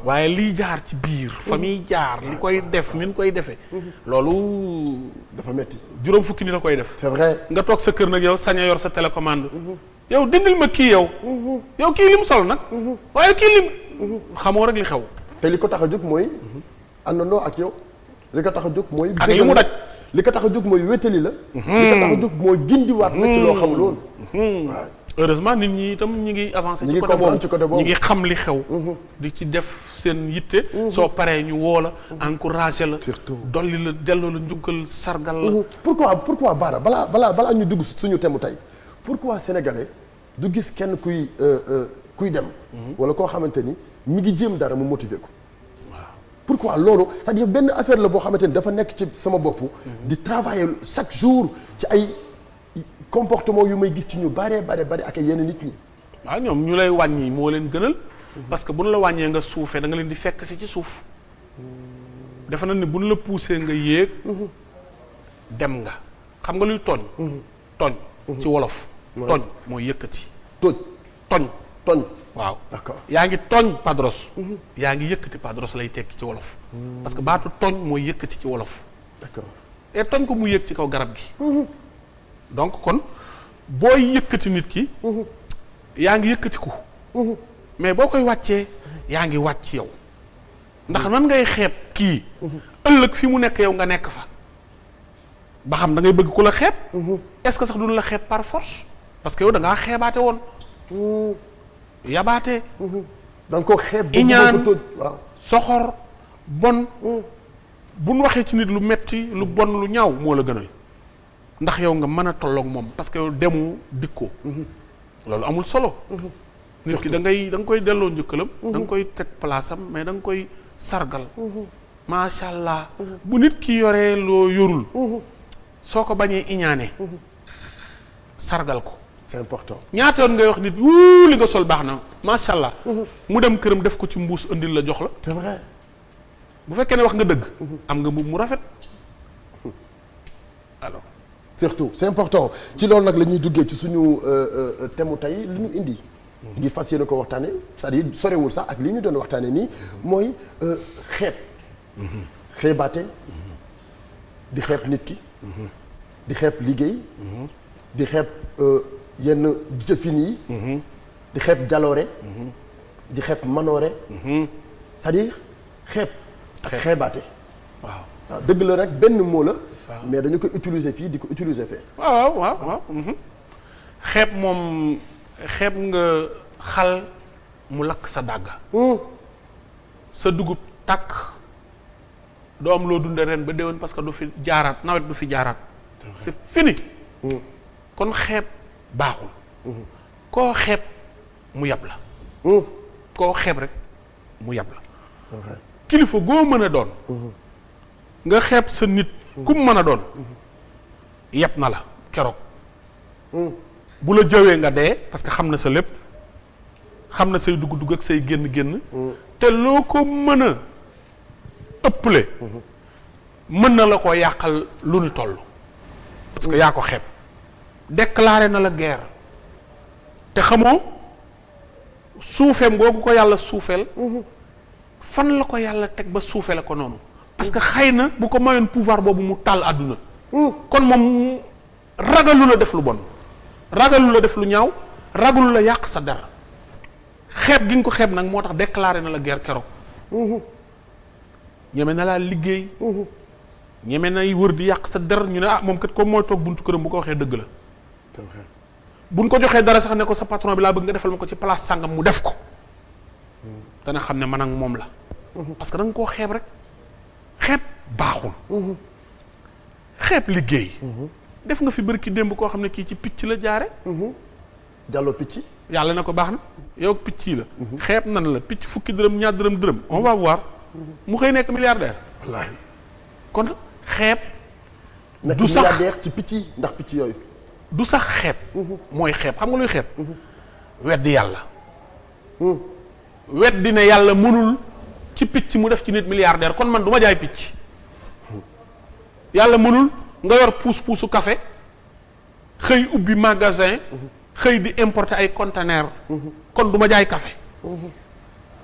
waaye liy jaar ci biir fa muy jaar li koy def ni ñu koy defee loolu dafa metti juróom fukki ni la koy def c'est vrai nga toog sa kër nag yow sañ a yor sa télécommande yow dindil ma kii yow kii lim sol nag waaye kii lim xamoo rek li xew te li ko tax a jóg mooy àndandoo ak yow li ko tax a jóg mooy ak li mu daj li ko tax a jóg mooy wétali la li ko tax a jóg mooy gindiwaat la ci loo xamul woon waaw heureusement nit ñi itam ñu ngi avancé ci côté boobu ñu ngi xam li xew di ci def seen yitte soo paree ñu woo la encouragé la surtout dolli la delloo la njukkal sargal la pourquoi Bara balaa ñu dugg suñu thème tey pourquoi sénégalais du gis kenn kuy dem wala koo xamante ni mi ngi jéem dara mu motiver ko pourquoi loolu c'est-à-dire benn affaire la boo xamante ni dafa nekk ci sama bopp di travailler chaque jour ci ay comportement yu may gis ci ñu bare ak yenn nit ñi waaw ñoom ñu lay wàññi moo leen gënal parce que bu ñu la wàññee nga suufee da nga leen di fekk si ci suuf defe na ni bu ñu la poussé nga yéeg dem nga xam nga luy tooñ ci wolof tooñ mooy yëkkati tooñ waaw d'accord yaa ngi tooñ padros yaa ngi yëkkati padros lay tekki ci wolof parce que baatu tooñ mooy yëkkati ci wolof d'accord et tooñ ko mu yëg ci kaw garab gi donc kon booy yëkkati nit ki yaa ngi yëkkati ko mais boo koy wàccee yaa ngi wàcc yow ndax nan ngay xeeb kii ëllëg fi mu nekk yow nga nekk fa ba xam da ngay bëgg ku la xeeb est-ce que sax duñu la xeeb par force parce que yow da ngaa xeebaate woon yabaate da nga ko xeeb iñaan waaw soxor bon buñ waxee ci nit lu metti lu bon lu ñaaw moo la gënal ndax yow nga mën a tolloog moom parce que yow demu dikkoo loolu amul solo nit ki da nga koy delloo njëkkalam da nga koy teg place am mais da nga koy sargal macha allah bu nit ki yoree loo yorul soo ko bañee iñaane sargal ko c'est important ñaata yoon ngay wax nit wuu li nga sol baax na macha allah mu dem këram def ko ci mbuus indil la jox la c'est vrai bu fekkee ne wax nga dëgg am nga mbubb mu rafet alors surtout c'est important ci loolu nag la ñuy duggee ci suñu thème tey lu ñu indi ngir fas yéene ko waxtaane c'est-à-dire sorewul sax ak li ñu doon waxtaane nii mooy xeeb xeebaate di xeeb nit ki di xeeb liggéey di xeeb yenn jëfin yi di xeeb jaloore di xeeb manoore c'est-à-dire xeeb ak xeebaate waaw dëgg la rek benn mot la mais dañu ko utiliser fii di ko utiliser fee waaw xeeb moom xeeb nga xal mu lakk sa dàgga sa dugub tàkk doo am loo dunde ren ba déwén parce que du fi jaaraat nawet du fi jaaraat c'est fini kon xeeb baaxul koo xeeb mu yab la koo xeeb rek mu yab la kilifa goo mën a doon nga xeeb sa nit ku mu mën a doon yab na la keroog bu la jëwee nga dee parce que xam na sa lépp xam na say dugg-dugg ak say génn-génn te loo ko mën a ëpple mën na la ko yàqal lu ni toll parce que yaa ko xeeb déclaré na la guerre te xamoo suufeem googu ko yàlla suufeel fan la ko yàlla teg ba suufee la ko noonu parce que xëy na bu ko mayoon pouvoir boobu mu taal àdduna kon moom ragalu la def lu bon ragalu la def lu ñaaw ragalu la yàq sa dara xeeb gi nga ko xeeb nag moo tax déclaré na la guerre keroog ñeme na laa liggéey ñeme nay wër di yàq sa der ñu ne moom kat comme mooy toog buntu këram bu ko waxee dëgg la buñ ko joxee dara sax ne ko sa patron bi laa bëgg nga defal ma ko ci place sàngam mu def ko dana xam ne man ak moom la parce que da nga koo xeeb rek xeeb baaxul xeeb liggéey def nga fi bërki démb koo xam ne kii ci picc la jaare jàlloo picc yàlla na ko baax na yow picc yi la xeeb nan la picc fukki dërëm ñaar dërëm on va voir mu xëy nekk milliardaire wallaahi kon xeeb du sax milliardaire ci picc yi ndax picc yooyu du sax xeeb mooy xeeb xam nga luy xeeb weddi yàlla weddi ne yàlla mënul ci picc mu def ci nit milliardaire kon man du ma jaay picc yàlla mënul nga yor puus-puusu café xëy ubbi magasin xëy di importer ay conteneur kon du ma jaay café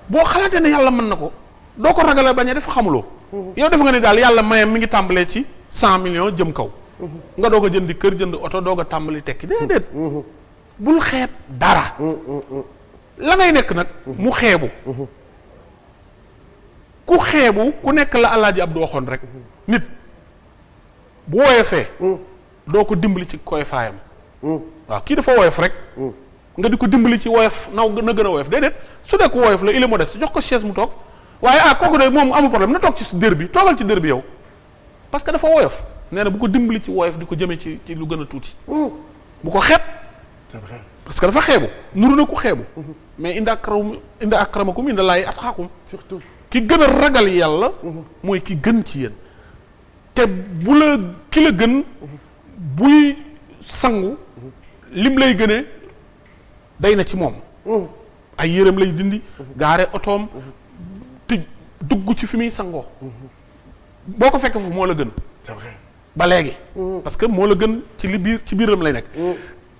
boo xalaatee ne yàlla mën na ko doo ko ragale bañ a def xamuloo yow def nga ni daal yàlla mayam mi ngi tàmbalee ci 100 millions jëm kaw nga doog a jëndi kër jënd oto doog a tàmbali tekki déedéet bul xeeb dara la ngay nekk nag mu xeebu ku xeebu ku nekk la Alaaji Abdu waxoon rek nit bu woyofee doo ko dimbali ci koy faayam waaw kii dafa woyof rek nga di ko dimbali ci woyof naw na gën a woyof déedéet su dee ko woyof la il est modeste jox ko chaise mu toog waaye kooku de moom amul problème na toog ci dër bi toogal ci dër bi yow parce que dafa woyof nee na bu ko dimbali ci woyof di ko jëmee ci lu gën a tuuti bu ko xeeb c'est vrai parce que dafa xeebu nuru na ko xeebu mais inda akramakum inda laahi atqaakum surtout ki gën a ragal yàlla mooy ki gën ci yéen te bu la ki la gën buy sangu lim lay gënee day na ci moom ay yërëm lay dindi gaare otoom te dugg ci fi muy sangoo boo ko fekkee fu moo la gën c'est vrai ba léegi parce que moo la gën ci li biir ci biiram lay nekk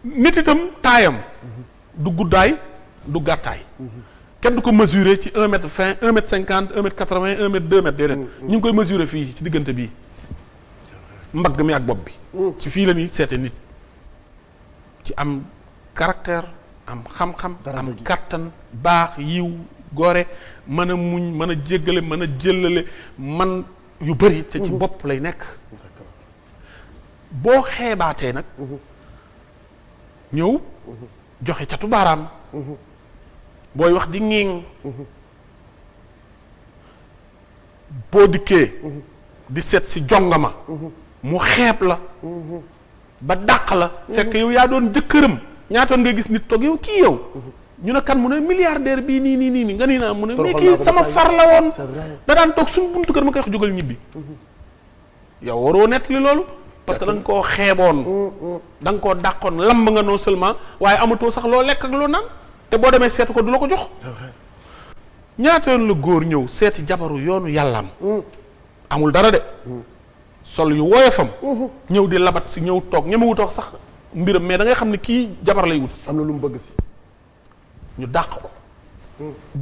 nit itam taayam du guddaay du gàttaay kenn du ko mesurer ci 1m20 1m50 1m80 1m 2m déedéet ñu ngi koy mesurer fii ci diggante bii mbagg mi ak bopp bi ci fii la ñuy seete nit ci am caractère am xam-xam am kàttan baax yiw gore mën a muñ mën a jéggale mën a jëllale man yu bëri te ci bopp lay nekk boo xeebaatee nag ñëw joxe catu baaraam booy wax di ŋiiŋ boo dikkee di seet si jongama mu xeeb la ba dàq la fekk yow yaa doon jëkkëram ñaatoon nga gis nit toog yow kii yow ñu ne kan mu ne milliardaire bii nii nga nii naa mu ne mais kii sama far la woon da daan toog suñu buntu kër ma koy wax jógal ñibbi yow waroo nettali loolu parce que da nga koo xeeboon da nga koo dàqoon lamb nga non seulement waaye amatoo sax loo lekk ak loo naan te boo demee seetu ko du la ko jox ñaata yoon la góor ñëw seeti jabaru yoonu yàllaam amul dara de sol yu woyofam ñëw di labat si ñëw toog ñemewut wax sax mbiram mais da ngay xam ne kii jabar lay wut am na lu mu bëgg si ñu dàq ko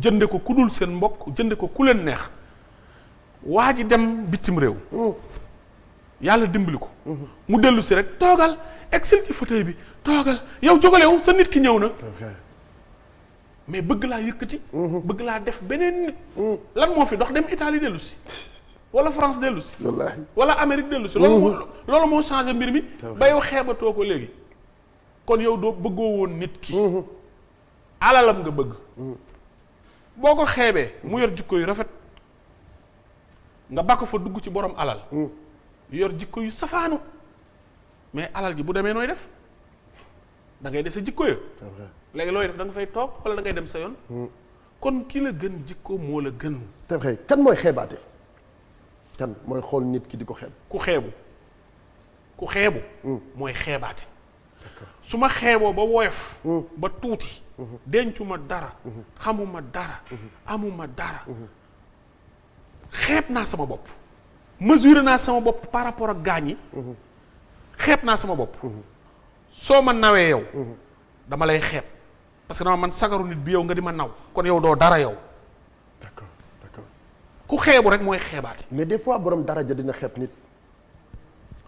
jënde ko ku dul seen mbokk jënde ko ku leen neex waa ji dem bitim réew yàlla dimbali ko mu dellu si rek toogal excel ci fauteuil bi toogal yow jógalew sa nit ki ñëw na mais bëgg laa yëkkati bëgg laa def beneen nit lan moo fi dox dem Italie dellu si wala France dellu si wallaahi wala Amérique dellu si loolu moo changé mbir mi ba yow xeebatoo ko léegi kon yow doo bëggoo woon nit ki alalam nga bëgg boo ko xeebee mu yor jikko yu rafet nga bakk fa dugg ci borom alal yor jikko yu safaanu mais alal ji bu demee nooy def da ngay des sa jikko ya léegi looy def da nga fay toog wala da ngay dem sa yoon kon ki la gën jikko moo la gën c'est vrai kan mooy xeebaate kan mooy xool nit ki di ko xeeb ku xeebu mooy xeebaate su ma xeeboo ba woyof ba tuuti dencuma dara xamuma dara amuma dara xeeb naa sama bopp mesuré naa sama bopp par rapport ak gaañ yi xeeb naa sama bopp soo ma nawee yow dama lay xeeb parce que dama man sagaru nit bi yow nga di ma naw kon yow doo dara yow d'accord ku xeebu rek mooy xeebaate mais des fois borom daraja dina xeeb nit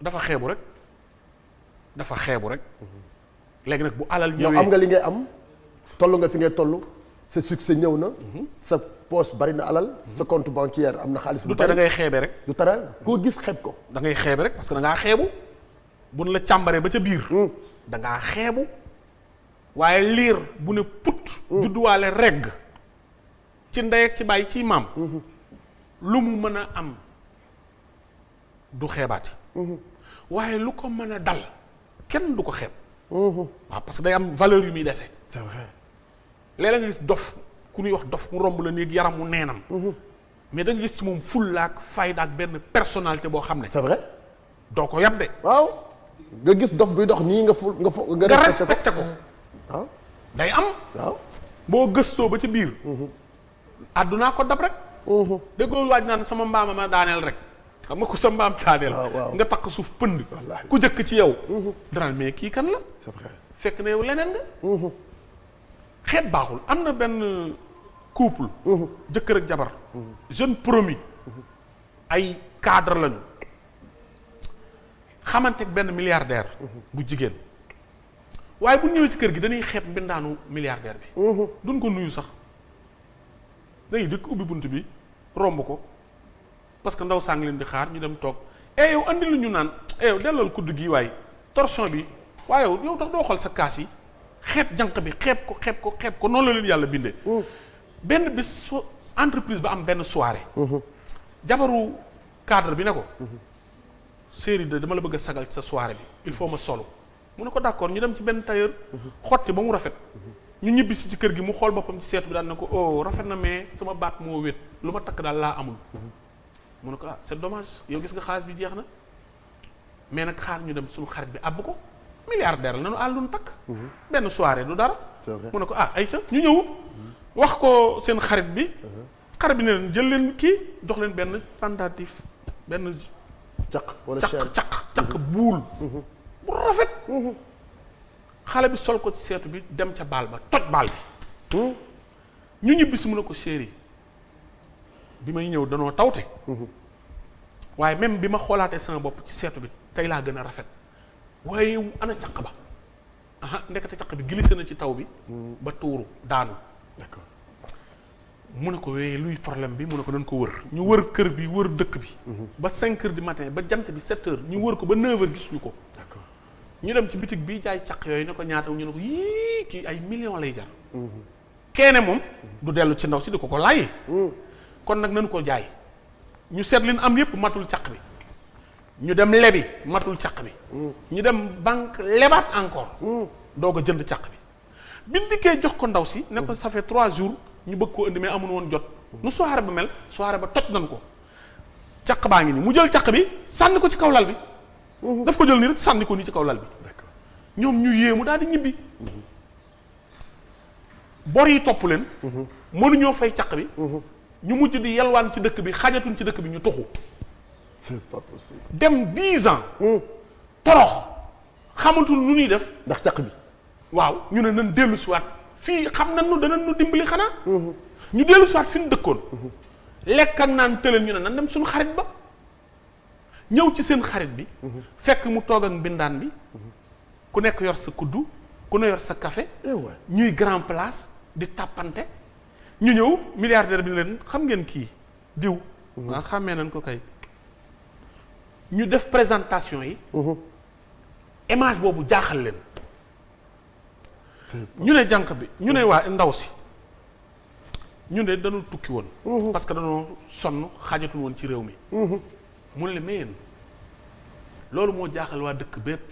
dafa xeebu rek léegi nag bu alal ñëwee yow am nga li ngay am toll nga fi ngay toll sa succès ñëw na sa poche bari na alal sa compte bancaire am na xaalis bu du tere da ngay xeebe rek du tere koo gis xeeb ko da ngay xeebe rek parce que da ngaa xeebu bu la càmbaree ba ca biir da ngaa xeebu waaye liir bu ne put judduwaale regg ci ndey ak ci bàyyi ci maam lu mu mën a am du xeebaati waaye lu ko mën a dal kenn du ko xeeb waaw parce que day am valeur yu muy dese c'est vrai léeg-léeg nga gis dof ku ñuy wax dof mu romb la néeg yaram mu neenam mais da nga gis ci moom fullaak fayda ak benn personnalité boo xam ne c'est vrai doo ko yab de waaw nga gis dof buy dox nii nga respecté ko waaw day am waaw boo gëstoo ba ci biir àddunaa ko dab rek déggoo waaj naan sama mbaama ma daaneel rek xam nga ku sa mbaam daaneel nga takk suuf pënd ku jëkk ci yow danaan mais kii kan la c'est vrai fekk na yow leneen nga xeet baaxul am na benn couple jëkkër ak jabar jeune promis ay cadre lañu xamante ak benn milliardaire bu jigéen waaye bu ñëwee ci kër gi dañuy xeeb mbindaanu milliardaire bi duñ ko nuyu sax dañuy dëkk ubbi bunt bi romb ko parce que ndaw saa ngi leen di xaar ñu dem toog yow andi lu ñu naan yow dellal kudd gi waaye torsion bi waaye yow tax doo xool sa kaas yi xeeb jànq bi xeeb ko noonu la leen yàlla bindee benn bis entreprise ba am benn soirée jabaru cadre bi ne ko chérie de dama la bëgg a sagal ci sa soirée bi il faut ma solo mu ne ko d'accord ñu dem ci benn tailleur xotti ba mu rafet ñu ñibbi si ci kër gi mu xool boppam ci seetu bi daan na ko oh rafet na mais sama baat moo wét lu ma takk daal laa amul mu ne ko ah c'est dommage yow gis nga xaalis bi jeex na mais nag xaar ñu dem suñu xarit bi àbb ko milliardaire la nanu àllun takk benn soirée du dara mu ne ko ah ayca ñu ñëw wax ko seen xarit bi xarit bi ne leen jël leen kii jox leen benn pendentif benn caq buul bu rafet xale bi sol ko ci seetu bi dem ca baal ba toj baal bi ñu ñibbi si mu ne ko chéri bi may ñëw danoo tawte waaye même bi ma xoolaatee sama bopp ci seetu bi tey laa gën a rafet waaye ana caq ba ndekete caq bi glissé na ci taw bi ba tuuru daanu d'accord mu ne ko wee luy problème bi mu ne ko dañ ko wër ñu wër kër bi wër dëkk bi ba 5 heures du matin ba jant bi 7 heures ñu wër ko ba 9 heures gisuñu ko d'accord ñu dem ci bitig bii jaay caq yooyu ne ko ñaata ñu ne ko yii kii ay millions lay jar keene moom du dellu ci ndaw si di ko laaj kon nag nañu ko jaay ñu seet leen am yépp matul caq bi ñu dem lebi matul caq bi ñu dem banque lebaat encore doog a jënd caq bi biñ dikkee jox ko ndaw si ne ko ça fait 3 jours ñu bëgg koo indi mais amuñu woon jot nu soirée ba mel soirée ba toj nañ ko caq baa ngi nii mu jël caq bi sànni ko ci kaw lal bi daf ko jël nii rek sànni ko nii ci kaw lal bi ñoom ñu yéemu daal di ñibbi bor yi topp leen mënuñoo fay caq bi ñu mujj di yalwaan ci dëkk bi xajatuñ ci dëkk bi ñu tuxu c'est pas possible dem 10 ans torox xamatul nu ñuy def ndax caq bi waaw ñu ne nañ dellu si waat fii xam nañ nu danañ nu dimbali xanaa. ñu dellu soit fi ñu dëkkoon. lekk ak naan tëleen ñu ne nan dem suñu xarit ba. ñëw ci seen xarit bi. fekk mu toog ak mbindaan bi. ku nekk yor sa kuddu ku ne yor sa café. ñuy grand place di tàppante. ñu ñëw milliardaire bi ne leen xam ngeen kii diw. nga xàmmee nañ ko kay. ñu def présentation yi. image boobu jaaxal leen. ñu ne jànq bi ñu ne waa ndaw si. ñu ne dañu tukki woon. parce que dañoo sonn xaajatul woon ci réew mi. mu ne la mais yéen loolu moo jaaxal waa dëkk bépp.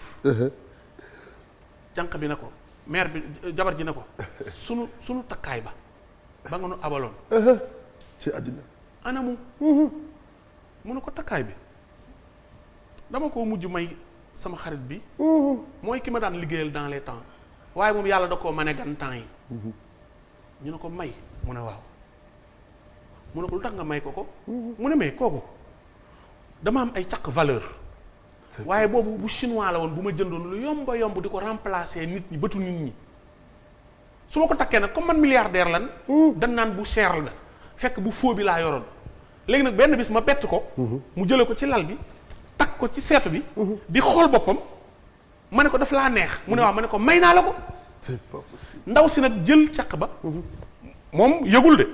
jànq bi ne ko mère bi jabar ji ne ko sunu takkaay ba nga nu abaloon. ci àddina. anamu. mu ne ko takkaay bi dama ko mujj may sama xarit bi. mooy ki ma daan liggéeyal dans les temps waaye moom yàlla da koo mane gan temps yi. ñu ne ko may mu ne waaw mu ne ko lu tax nga may ko. mu ne mais kooku dama am ay caq valeur. waaye boobu bu chinois la woon bu ma jëndoon lu yomba yomb di ko remplacer nit ñi bëtu nit ñi su ma ko takkee nag comme man milliardaire lan. dan naan bu cher la fekk bu faux bi laa yoroon. léegi nag benn bis ma bett ko. mu jële ko ci lal bi takk ko ci seetu bi. di xool boppam ma ne ko daf laa neex mu ne waaw ma ne ko may naa la ko. c'est pas possible. ndaw si nag jël caq ba. moom yëgul de.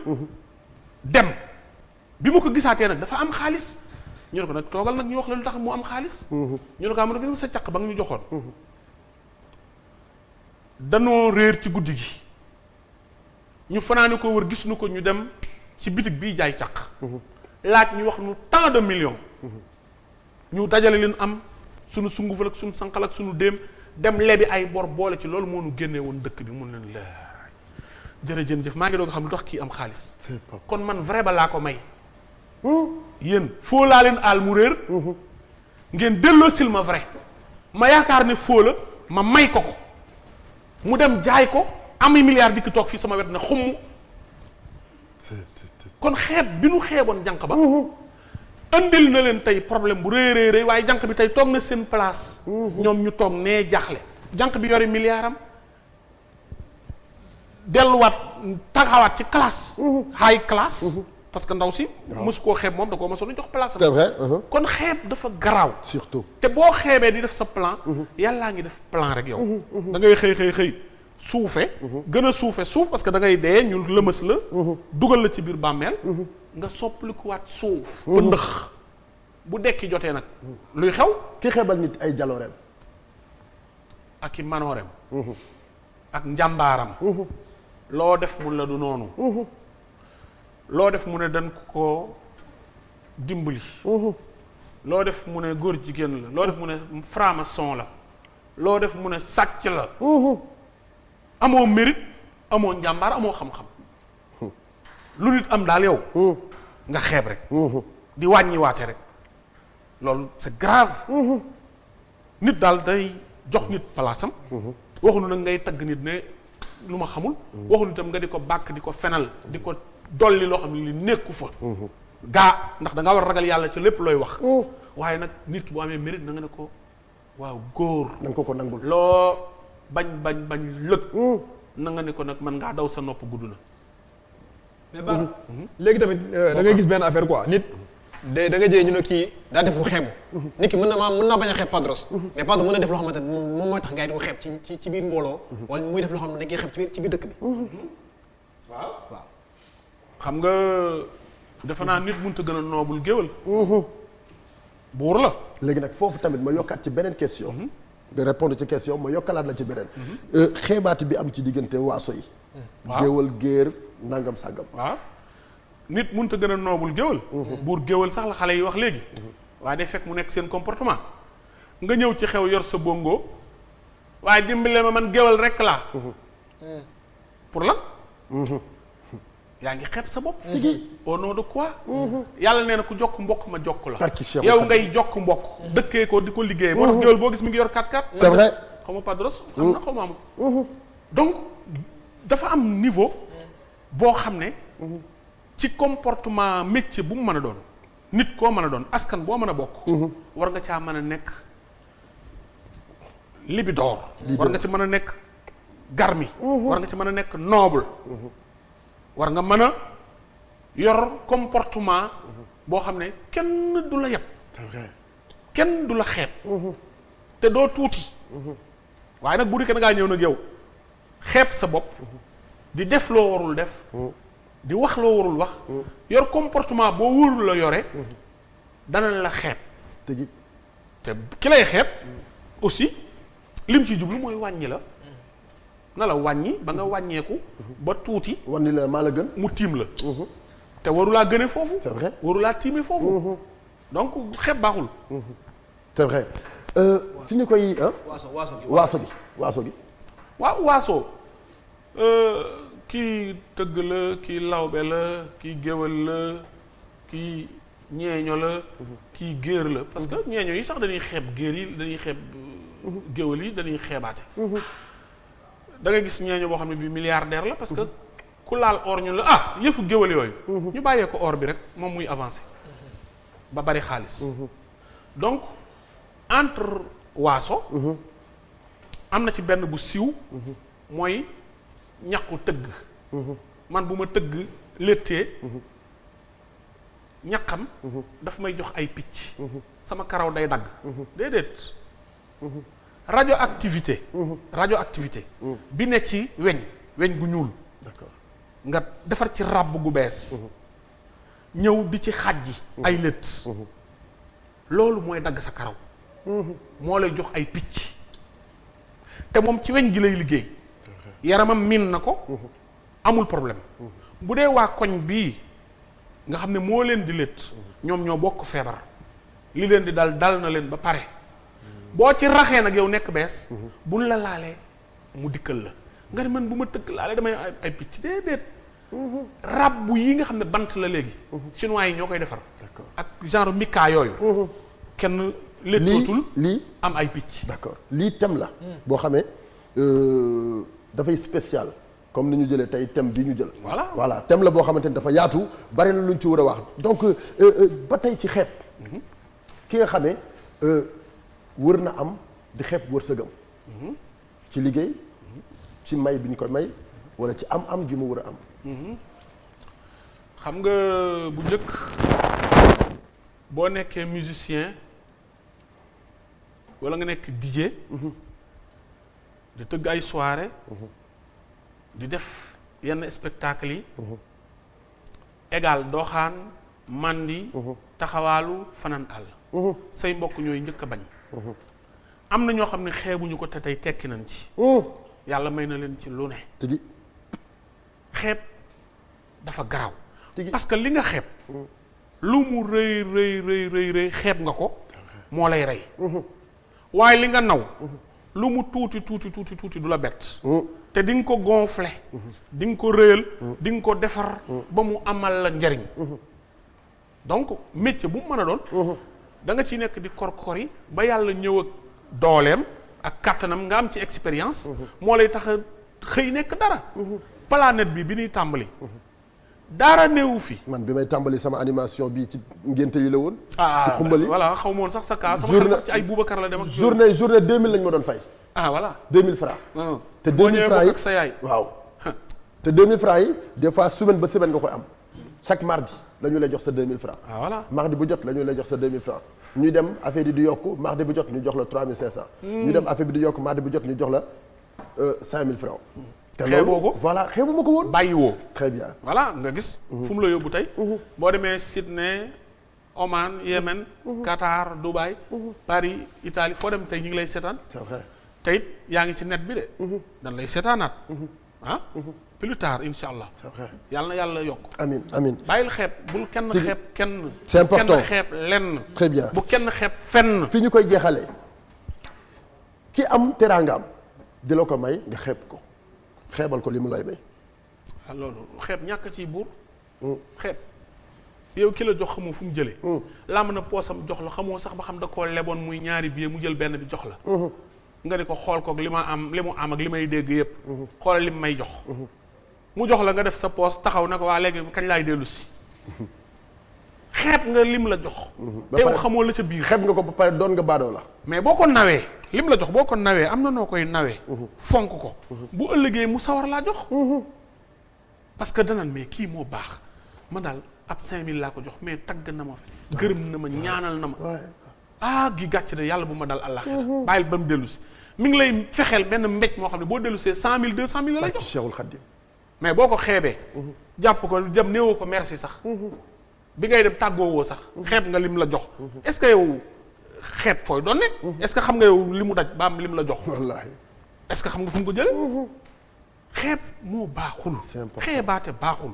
dem bi ma ko gisaatee nag dafa am xaalis. ñu ne ko nag toogal nag ñu wax la lu tax mu am xaalis. ñu ne ko am na gis nga sa caq ba nga ñu joxoon. danoo réer ci guddi gi. ñu fanaani ko wër gis nu ko ñu dem ci bitig bii jaay caq. laaj ñu wax nu tant de millions. ñu dajale leen am sunu sungufal ak sunu sànqal ak sunu déem dem lebi ay bor boole ci loolu moo nu génnee woon dëkk bi mun leen la jërëjëf maa ngi doog a xam lu tax kii am xaalis. kon man vrai ba laa ko may. yéen foo laa leen aal mu réer. ngeen delloo sil ma vrai. ma yaakaar ne foo la ma may ko mu dem jaay ko ami milliard dikk toog fii sama wet na xumm. kon xeeb bi nu xeeboon jànq ba. andil na leen tey problème bu rëy rëy waaye jànq bi tey toog na seen place. ñoom ñu toog nee jaaxle. jànq bi yore milliardam delluwaat taxawaat ci classe. high class. parce que ndaw si. mosu koo xeeb moom da koo mosoon a jox place am. c'est vrai. kon xeeb dafa garaaw. surtout te boo xeebee di def sa plan. yàllaa ngi def plan rek yow. da ngay xëy suufe. gën a suuf parce que da ngay dee ñu lëmës la. dugal la ci biir bàmmeel. nga soppalikuwaat suuf. ba ndëx bu dekki jotee nag. luy xew. ki xeebal nit ay jalooreem. ak i manooreem. ak njàmbaaram. loo def mun la du noonu. loo def mu ne dañ ko dimbali. loo def mu ne góor jigéen la loo def mu ne franc-maçon la loo def mu ne sàcc la. amoo mérite amoo njàmbaar amoo xam-xam. lu nit am daal yow. nga xeeb rek. di wàññiwaate rek. loolu c'est grave. nit daal day jox nit palaasam. waxuñu nag ngay tagg nit ne lu ma xamul. waxuñu itam nga di ko bàkk di ko fenal di ko dolli loo xam ne li nekku fa. gaa ndax da nga war a ragal yàlla ci lépp looy wax. waaye nag nit ki bu amee mérite na nga ne ko waaw góor. na nga ko nangul. loo bañ lëg. na nga ne ko nag man ngaa daw sa nopp gudd na. mais Bara léegi tamit da ngay gis benn affaire quoi nit. da nga jëlee ñu ne kii daa def lu xeebu. nit ki mën naa bañ a xeeb Padros. mais Padros mën na def loo xamante ne moom mooy tax gars yi di ko xeeb ci biir mbooloo. wala muy def loo xam ne dañ koy xeeb ci biir dëkk bi. waaw. xam nga defe naa nit mënut a gën a noobul géwal. buur la. léegi nag foofu tamit ma yokkaat ci beneen question. nga répondre ci question ma yokkalaat la ci beneen. xeebaati bi am ci diggante waaso yi. waaw géwal géer nangam sàngam. waaw nit mënut a gën a noobul géwal. buur géwal sax la xale yi wax léegi. waaye day fekk mu nekk seen comportement. nga ñëw ci xew yor sa bongo. waaye dimbale ma man géwal rek laa. pour lan. yaa ngi xeeb sa bopp. au nom de quoi. yàlla nee na ku jokk mbokk ma jokk la. yow ngay jokk mbokk. dëkkee ko di ko liggéey. moo tax géwél boo gis mi ngi yor 4x4. c'est vrai. xaw ma Padros. am na xaw ma amul. donc dafa am niveau. boo xam ne. ci comportement métier bu mu mën a doon. nit koo mën a doon askan boo mën a bokk. war nga caa mën a nekk libidoor. war nga ci mën a nekk garmi war nga ci mën a nekk noble war nga mën a yor comportement boo xam ne kenn du la yeb kenn du la xeeb te doo tuuti waaye nag bu dikkee da ngaa ñëw nag yow xeeb sa bopp di def loo warul def di wax loo warul wax yor comportement boo warul la yore dana la xeeb te ki lay xeeb aussi lim ci jublu mooy wàññi la na la wàññi ba nga wàññeeku ba tuuti wàññi la maa la gën mu tiim la te warulaa gëne foofu c'est vrai warulaa tiime foofu donc xeeb baaxul c'est vrai fi ñu koy waaso gi waaw waaso kii tëgg la kii lawbe la kii géwël la kii ñeeño la kii géer la parce que ñeeño yi sax dañuy xeeb géer yi dañuy xeeb géwël yi dañuy xeebaate da nga gis ñeeño boo xam ne bi milliardaire la parce que ku laal or ñu la yëfu géwël yooyu ñu bàyyee ko or bi rek moom muy avancé ba bari xaalis donc entre waaso am na ci benn bu siiw mooy ñaqu tëgg man bu ma tëgg léttee ñaqam daf may jox ay picc sama karaw day dagg déedéet radioactivité bi ne ci weñ gu ñuul d'accord nga defar ci ràbb gu bees ñëw di ci xàjji ay lët loolu mooy dagg sa karaw moo lay jox ay picc te moom ci weñ gi lay liggéey yaramam miin na ko amul problème bu dee waa koñ bii nga xam ne moo leen di lët ñoom ñoo bokk feebar li leen di dal na leen ba pare boo ci raxee nag yow nekk bees buñ la laalee mu dikkal la nga ne man bu ma tëgg laalee damay ay picc déedéet ràbb yi nga xam ne bant la léegi chinois yi ñoo koy defar ak genre mika yooyu kenn léttootul lii am ay picc d'accord lii thème la boo xamee dafay spécial comme ni ñu jëlee tey thème bi ñu jël voilà thème la boo xamante ni dafa yaatu bari na lu ñu ci war a wax donc ba tey ci xeeb ki nga xamee wër na am di xeeb wërsëgam ci liggéey ci may bi ñu koy may wala ci am gi mu war a am xam nga bu njëkk boo nekkee musicien wala nga nekk DJ di tëgg ay soirée di def yenn spectacle yi égal doxaan mandi taxawaalu fanaan àll say mbokk ñooy njëkk a bañ am na ñoo xam ne xeebuñu ko te tey tekki nañ ci yàlla may na leen ci lu ne xeeb dafa garaaw parce que li nga xeeb lu mu rëy xeeb nga ko moo lay rey waaye li nga naw lu mu tuuti du la bett te di nga ko gonfler di nga ko rëyal di nga ko defar ba mu amal la njariñ donc métier bu mu mën a doon da nga ciy nekk di korkori ba yàlla ñëw ak dooleem ak kàttanam nga am ci expérience moo lay tax a xëy nekk dara planète bi ñuy tàmbali dara néewu fi man bi may tàmbali sama animation bi ci ngénte yi la woon ci xumbali voilà xaw ma woon sax sa cas sama xel ci ay Boubacar la dem ak journée 2000 lañ ma doon fay voilà 2000 francs te 2000 francs yi ak sa yaay waaw te 2000 francs yi des fois semaine ba semaine nga koy am chaque mardi la ñu lay jox sa 2000 francs voilà mardi bu jot la ñu lay jox sa 2000 francs ñu dem affaire yi di yokku mardi bu jot ñu jox la 3500 ñu dem affaire bi di yokku mardi bu jot ñu jox la 5000 francs te loolu voilà xeebu ma ko woon bàyyi woo très bien voilà nga gis fu mu la yóbbu tey boo demee Sydney Oman Yémen Qatar Dubaï Paris Italie foo dem tey ñu ngi lay seetaan c'est vrai te it yaa ngi ci net bi de dañ lay seetaanaat plus tard insha allah c'est vrai yàlla na yàlla yokk amin bàyyil xeeb bul kenn xeeb kenn c'est important kenn xeeb lenn très bien bu kenn xeeb fenn fi ñu koy jeexalee ki am teraangaam di la ko may nga xeeb ko xeebal ko li mu lay may loolu xeeb ñàkk ci buur xeeb yow ki la jox xamoo fu mu jëlee lam na poosam jox la xamoo sax ba xam da koo leboon muy ñaari billet mu jël benn bi jox la nga ne ko xool kook li ma am li mu am ak li may dégg yëpp xoolal li mu may jox mu jox la nga def sa poos taxaw na ko waa léegi kañ laay dellu si xeeb nga lim la jox. te yow xamoo la ca biir. xeeb nga ko ba pare doon nga baadoo la. mais boo ko nawee lim la jox boo ko nawee am na noo koy nawee. fonk ko bu ëllëgee mu sawar laa jox. parce que danaan mais kii moo baax man daal ab 5000 laa ko jox mais tagg na ma fi. gërëm na ma ñaanal na ma. gi gàcc de yàlla bu ma dal àllaaxira bàyyil ba mu dellu si mi ngi lay fexeel benn mbéj moo xam ne boo dellu see 100000 200000 la lay jox. Cheikhul Khadim. mais boo ko xeebee. jàpp ko dem néewoo ko merci sax. bi ngay dem tàggoowoo sax. xeeb nga lim la jox. est-ce que yow xeeb fooy doon ne. est-ce que xam nga yow li mu daj ba am lim la jox. wallaahi. est-ce que xam nga fu mu ko jëlee. xeeb moo baaxul. c'est important xeebaate baaxul.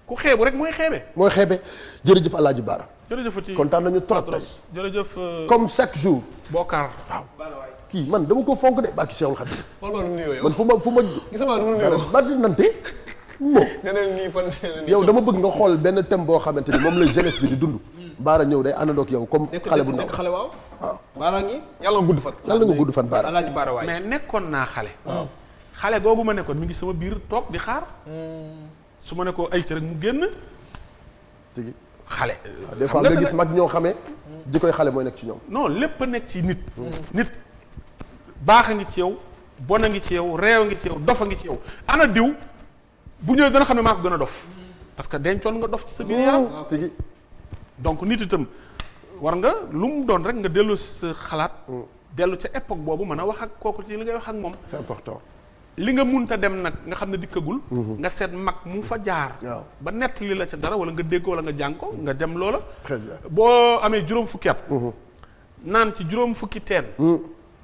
ku xeebu rek mooy xeebe. mooy xeebe jërëjëf El Hadj Bara. jërëjëfati kontaan nañu trop tey. jërëjëf. comme chaque jour. Bokar. waaw kii man dama ko fonk de barki Cheikhul Khadim. man fu ma. gis nga nu nuyoo ba di nante. bon nee yow dama bëgg nga xool benn thème boo xamante ni moom la jeunesse bi di dund. Baara ñëw day àndandoo ak yow comme xale bu ndaw. xale waaw. Baara ngi yàlla nga gudd fan. yàlla nga gudd fan Baara. Alaaji Baara waay. mais nekkoon naa xale. xale googu ma nekkoon mi ngi sama biir toog di xaar. su ma ne ko ay ci rek mu génn. xale. des fois nga gis mag ñoo xamee. di koy xale mooy nekk ci ñoom. non lépp a nekk ci nit. nit baax a ngi ci yow bon a ngi ci yow réew a ngi ci yow dof a ngi ci yow ana diw bu ñëwee dana xam ne maa ko gën a dof parce que dencoon nga dof ci sa biir yaram. donc nit itam war nga lu mu doon rek nga dellu sa xalaat. dellu ca époque boobu mën a wax ak kooku ci li ngay wax ak moom. c'est important. li nga munta dem nag nga xam ne dikkagul. nga seet mag mu fa jaar. ba nett li la ca dara wala nga dégg wala nga jàng ko nga dem loola. boo amee juróom fukki at. naan ci juróom fukki teen.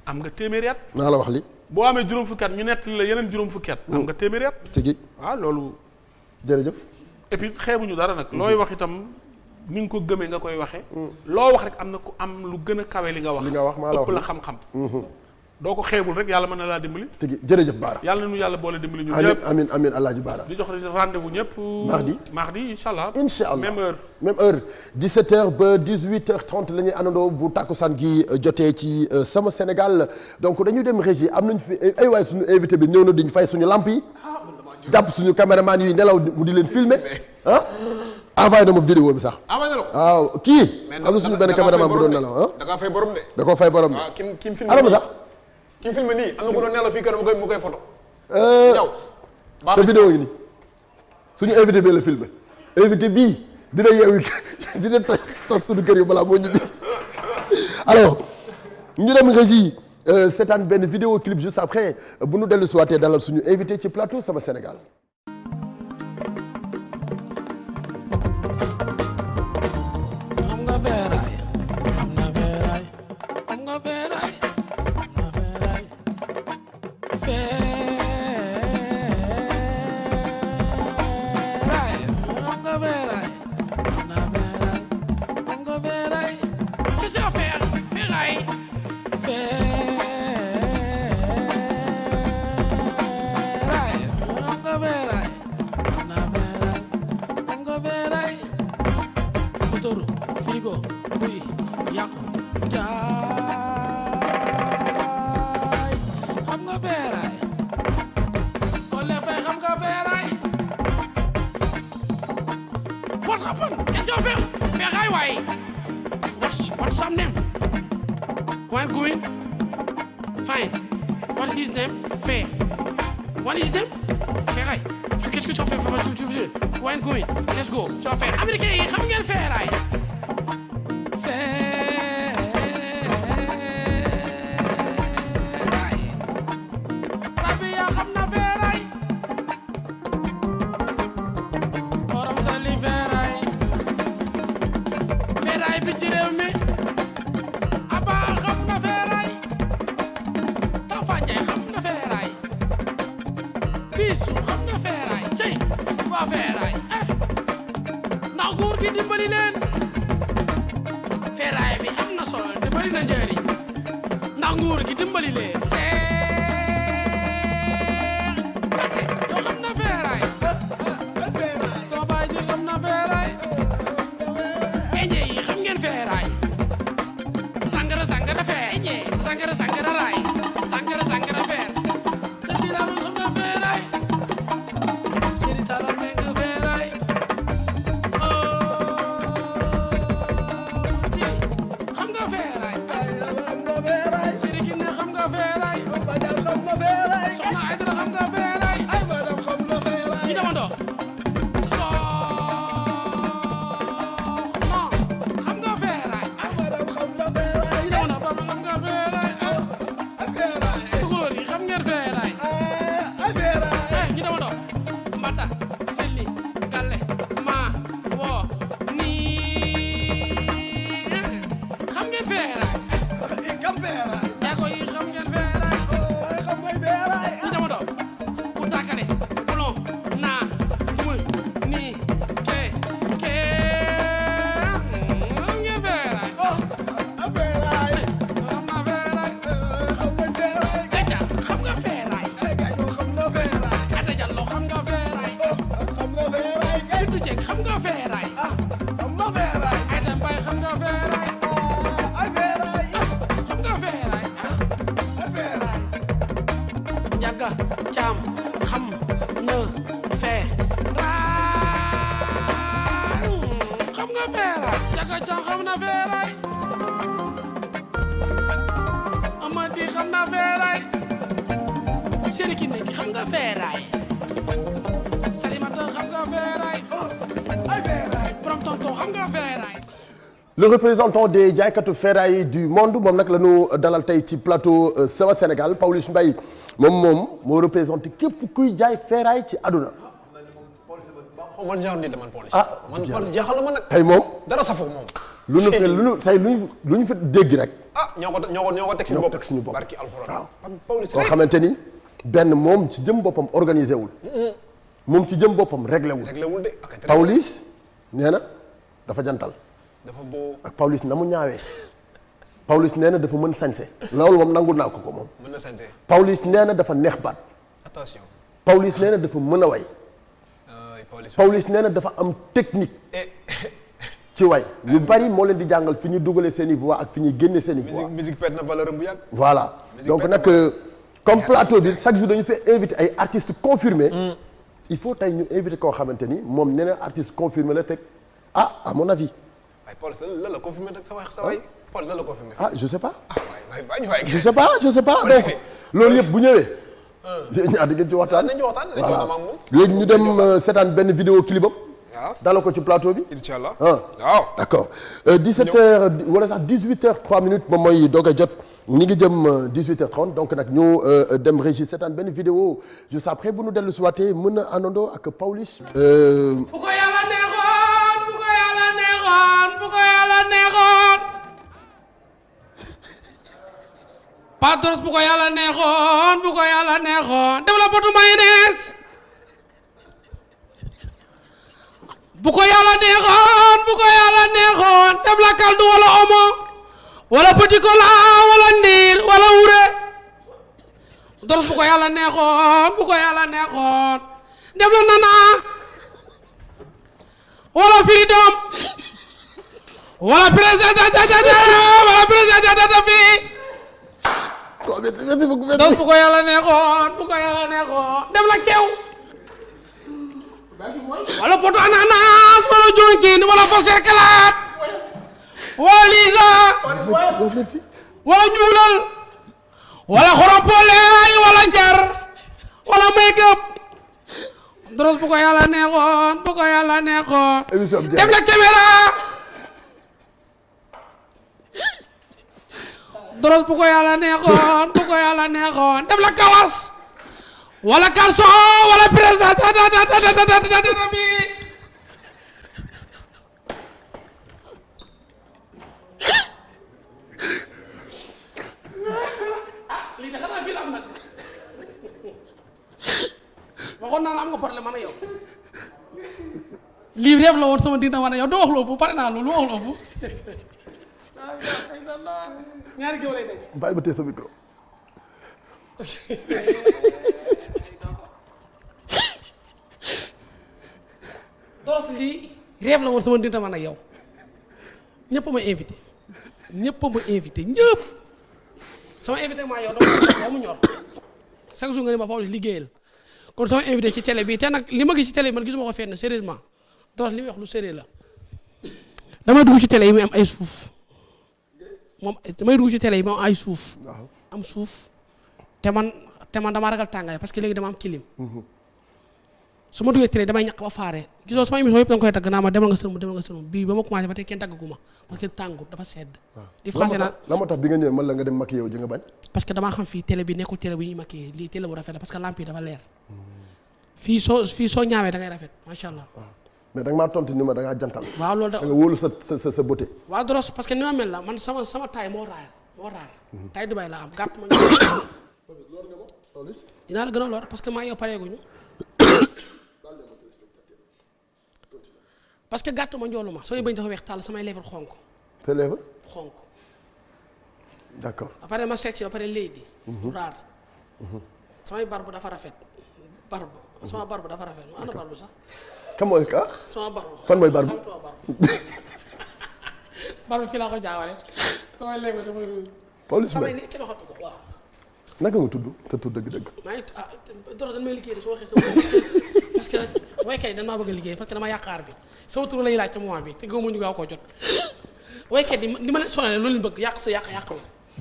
am nga téeméeri at. naa la wax li boo amee juróom fukki at ñu nett li la yeneen juróom fukki at. am nga téeméeri at. tigi waaw loolu. jërëjëf. et puis xeebuñu dara nag. looy wax itam ni nga ko gëmee nga koy waxee. loo wax rek am na ku am lu gën a kawe li nga wax. li nga wax maa la wax ëpp la xam-xam. doo ko xeebul rek yàlla mën na laa dimbali. tigi jërëjëf Baara. yàlla nañu yàlla boole dimbali ñu amiin ñëpp. amiin amiin El Hadj Bara. di jox rendez-vous ñëpp. mardi incha allah. même heure 17h ba 18h30 la ñuy àndandoo bu tàkkusaan gi jotee ci Sama Sénégal donc dañuy dem régie am nañu fi ay waay suñu invité bi ñëw na duñ fay suñu lamp yi. jàpp suñu caméraman yi nelaw mu di leen filmer envoyé na ma vidéo bi sax. waaw kii. am na suñu benn caméraman bu doon nelaw da kaa fay borom de. da koo fay borom de. waaw kim film alama sax. kim film nii am na ko doon nelaw fii kër mu koy photo. sa vidéo yi nii suñu invité bi la filmé invité bii dina yeewi dina tas suñu kër yi balaa moo ñibbi alors ñu dem régie seetaan benn vidéo clip juste après bu nu dellu siwaatee dalal suñu invité ci plateau Sama Sénégal. na feeraay Amady xam na feeraay Seri ki nekk xam nga feeraay Salimata xam nga feeraay ay feeraay borom tonton xam nga feeraay. le représentant des jaaykatu ferraille du monde moom nag la ñu dalal tey ci plateau Sama Sénégal Pawlish Mbaye moom moo représenté képp kuy jaay ferraille ci àdduna. man genre nit man Pawlish. man Pawlish jaaxal na ma nag. tey moom dara safoo moom. lu ñu fi dégg rek. ñoo ko teg suñu bopp. barki alxuraan. Pawlish koo xamante ni benn moom ci jëm boppam organisé wul. moom ci jëm boppam réglé wul. de. Pawlish nee na dafa jantal. dafa boo ak Pawlish na mu ñaawee. Pawlish nee na dafa mën sañse. loolu moom nangul naa ko moom. mën na sañse. Pawlish nee na dafa neex baat. attention. Pawlish nee na dafa mën a way. Pawlish nee na dafa am technique. ci way ñu bari moo leen di jàngal fi ñu dugalee seen i voix ak fi ñuy génne seen i voix. musique perte na valeur bu yàgg. voilà donc nag comme plateau bi chaque jour dañu fay invité ay artistes confirmés. il faut tey ñu invité koo xamante ni moom nee na artiste confirmé la teg à mon avis. ay Paul lan la confirmé rek sa way Paul lan la confirmé. je sais pas. je sais pas donc loolu yëpp bu ñëwee. ñaar di ngeen ci waxtaan. voilà léegi ñu dem seetaan benn vidéo clip am. waaw dala ko ci plateau bi. inchallah waaw d'accord 17h wala sax 18h03 minutes moom mooy doog a jot ñi ngi jëm 18h30 donc nag ñu dem régie seetaan benn vidéo juste après bu nu dellu si waatee mën a àndandoo ak Pawlish. bu ko yàlla neexoon bu ko yàlla neexoon bu ko yàlla neexoon Patros bu ko yàlla neexoon bu ko yàlla neexoon def la potu mayonnaise bu ko yàlla neexoon bu ko yàlla neexoon def la kaldu wala omo wala petit cola wala ndiir wala wure Patros bu ko yàlla neexoon bu ko yàlla neexoon def la nana wala freedom wala président wala président fii merci beaucoup dos bu ko yàlla neexoon bu ko yàlla neexoon dem la kew wala poto ananas wala jonkin wala fo serkalaat wala lisa wala juulal wala xoropoley wala jar wala make up dos bu ko yàlla neexoon bu ko yàlla neexoon dem la caméra doros bu ko yàlla neexoon bu ko yàlla neexoon def la kawas wala kalso wala président bi lii de xanaa fii la am nag waxoon naa la am nga problème man a yow lii rêve la woon sama diggante man a yow doo wax loobu pare naa loolu wax loobu ñaari géew lay daj. bàyyi ba tee sa micro. Doros lii rêve la woon sama diggante man ak yow ñëpp ma invité ñëpp sama invité maa yow dama mu ñor chaque jour nga ne ma Pawlish liggéeyal kon sama invité ci télé bi te nag li ma gis ci télé bi man gisuma ko fenn sérieusement Doros li muy wax lu sérieux la damay dugg ci télé yi muy am ay suuf. moom damay dugg ci télé yi moom ay suuf. am suuf te man dama ragal tàngaay parce que léegi dama am clim. su ma duggee télé damay ñaq ba faare gisoo sama émission yëpp da nga koy tagg naa ma demal nga sëlmu bii ba ma commencé ba tey kenn taggaguma parce que tàngut dafa sedd. di français naan la moo tax bi nga ñëwee man la nga dem maquillé yow ji nga bañ. parce que damaa xam fii télé bi nekkul télé bu ñuy maquillé lii télé bu rafet la parce que lampe yi dafa leer. fii soo ñaawee da ngay rafet macha allah. mais da nga maa tontu ni ma da ngaa jantal. waaw loolu da nga wóolu sa beauté. waaw Doros parce que ni ma mel la man sama taille moo raar. taille Dubaï la am gàtt ma. dinaa la gën a lor parce que maa yow pareeguñu. parce que gàtt ma njoolu ma samay bëñ dafa weex tàll samay lèvres xonk. sa lèvre. xonk. d'accord. ba pare ma sexy ba pare lady. raar. samay barbe dafa rafet. sama barbe dafa rafet mu ànd barbe sax. kan mooy ka. sama barbe. fan mooy barbe. barbe fii laa ko jaawale. samay lèvres damay ruuj. Pawlish samay Mbaye ne kenn waxatu ko waaw. naka nga tudd te tudd dëgg-dëgg. maa ngi Doros dañ may liggéey de su waxee sama parce que mooy kay dañ maa bëgg a liggéey parce que dama yàqaar bi sama tur la ñuy laaj ca moment bi te gëmmuñu gaaw koo jot waykat yi li ma leen sonal loolu lañ bëgg yàq sa yàq la.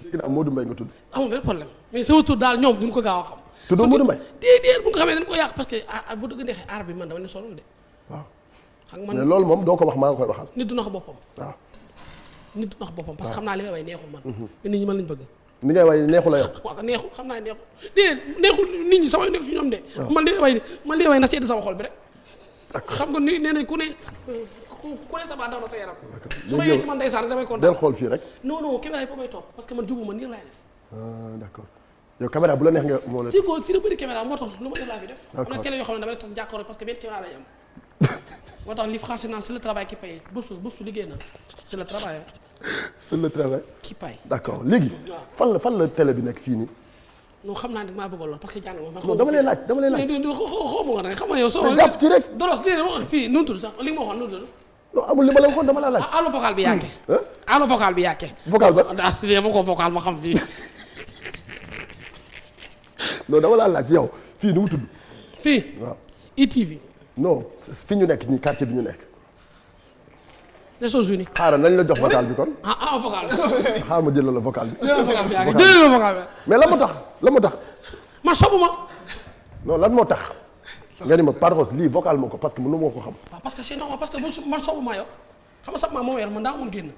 dégg naa Modou Mbaye nga tudd. amul benn problème mais sama tur daal ñoom duñ ko gaaw a xam. tuddoo Modou Mbaye. déedéet bu nga xamee dañ ko yàq parce que bu dëgg neexee aar bi man dama ne solo de. waaw xam nga mais loolu moom doo ko wax maa ngi koy waxal. nit du nax boppam. waaw nit du nax boppam parce que xam naa li may way neexul man. nit ñi man lañ bëgg. ni ngay way neexu la yow. waaw neexul xam naa neexul déedéet neexul nit ñi sama nekk ci ñoom de. man li may way na sedd sama xol bi rek. xam nga ni nee nañ ku ne sa baa daw na sa yaram. su ma yëgee ci man ndeysaan damay kontaan. del xool fii rek. non caméra yi ba may topp parce que man jubu ma nii laay def. d'accord yow caméra bu la neex nga moo la. fii ko fii da bëri caméra moo tax lu ma def laa fi def. am na télé yoo xam ne damay toog jàkkaarloo parce que benn caméra lay am. moo tax li français naan c'est le travail qui paye bés su liggéey na c'est le travail. c'est le travail. qui paye. d'accord léegi. fan la télé bi nekk fii nii. non xam naa ne maa bëggoon lool parce que jàng ma. non dama lay laaj. xaw ma nga nag xam nga yow. soo jàpp ci rek. doros déedéet fii nu mu tudd sax li nga ma waxoon nu mu tudd. non amul li ma la waxoon dama la laaj. allo vocal bi yàkke. allo vocal bi yàkke. vocal ba daa ma ko vocal ma xam fii. non dama laa laaj yow fii nu mu tudd. fii. waaw ITV. non fi ñu nekk nii quartier bi ñu nekk. Nations Unies. xaaral nañ la jox vocal bi kon. vocal bi. xaaral ma jëlal la vocal bi. jëlal la vocal bi. mais lan moo tax. man sobu ma. non lan moo tax. nga ni ma par contre lii vocal ma ko parce que mënu ma ko xam. waaw parce que c'est normal parce que man sobu ma yow xam nga sax maa moo yor man daa mun génn.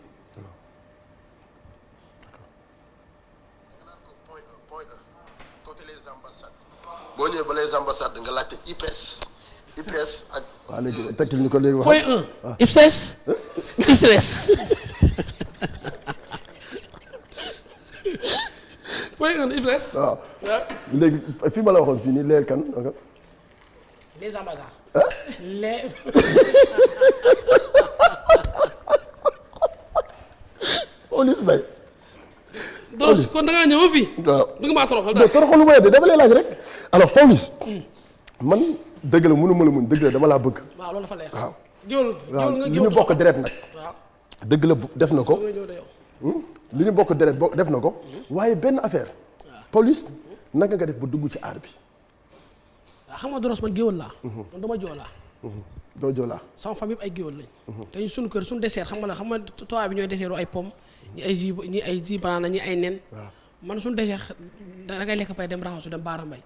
boo ñëwee ba les ambassades nga laajte IPS ak. waaw léegi tekkil ñu ko léegi wax. point 1. IPS. point 1 IPS. waaw léegi fii ma la waxoon fii nii leer kan. les ambassades. les. Pawlish Mbaye. Doros kon da ngaa ñëw fii. waaw du nga maa toroxal daal toroxalu ma de dama lay laaj rek. alors Pawlish. man dëgg la mënu ma la muñ dëgg la dama laa bëgg. waaw loolu dafa leer. waaw. waaw li ñu bokk deret nag. waaw. dëgg la def na ko. li ñu bokk deret def na ko. waaye benn affaire. Pawlish naka nga def ba dugg ci aar bi. waaw xam nga Doros man géwël laa. man dama joolaa. doo joolaa. sama famille ay géwël lañ. te suñu kër suñu dessert xam nga toit bi ñooy dessertu ay pomme ñi ay jus banana ñi ay nen. man suñu dessert da ngay lekk pay dem raxasu dem Baara Mbay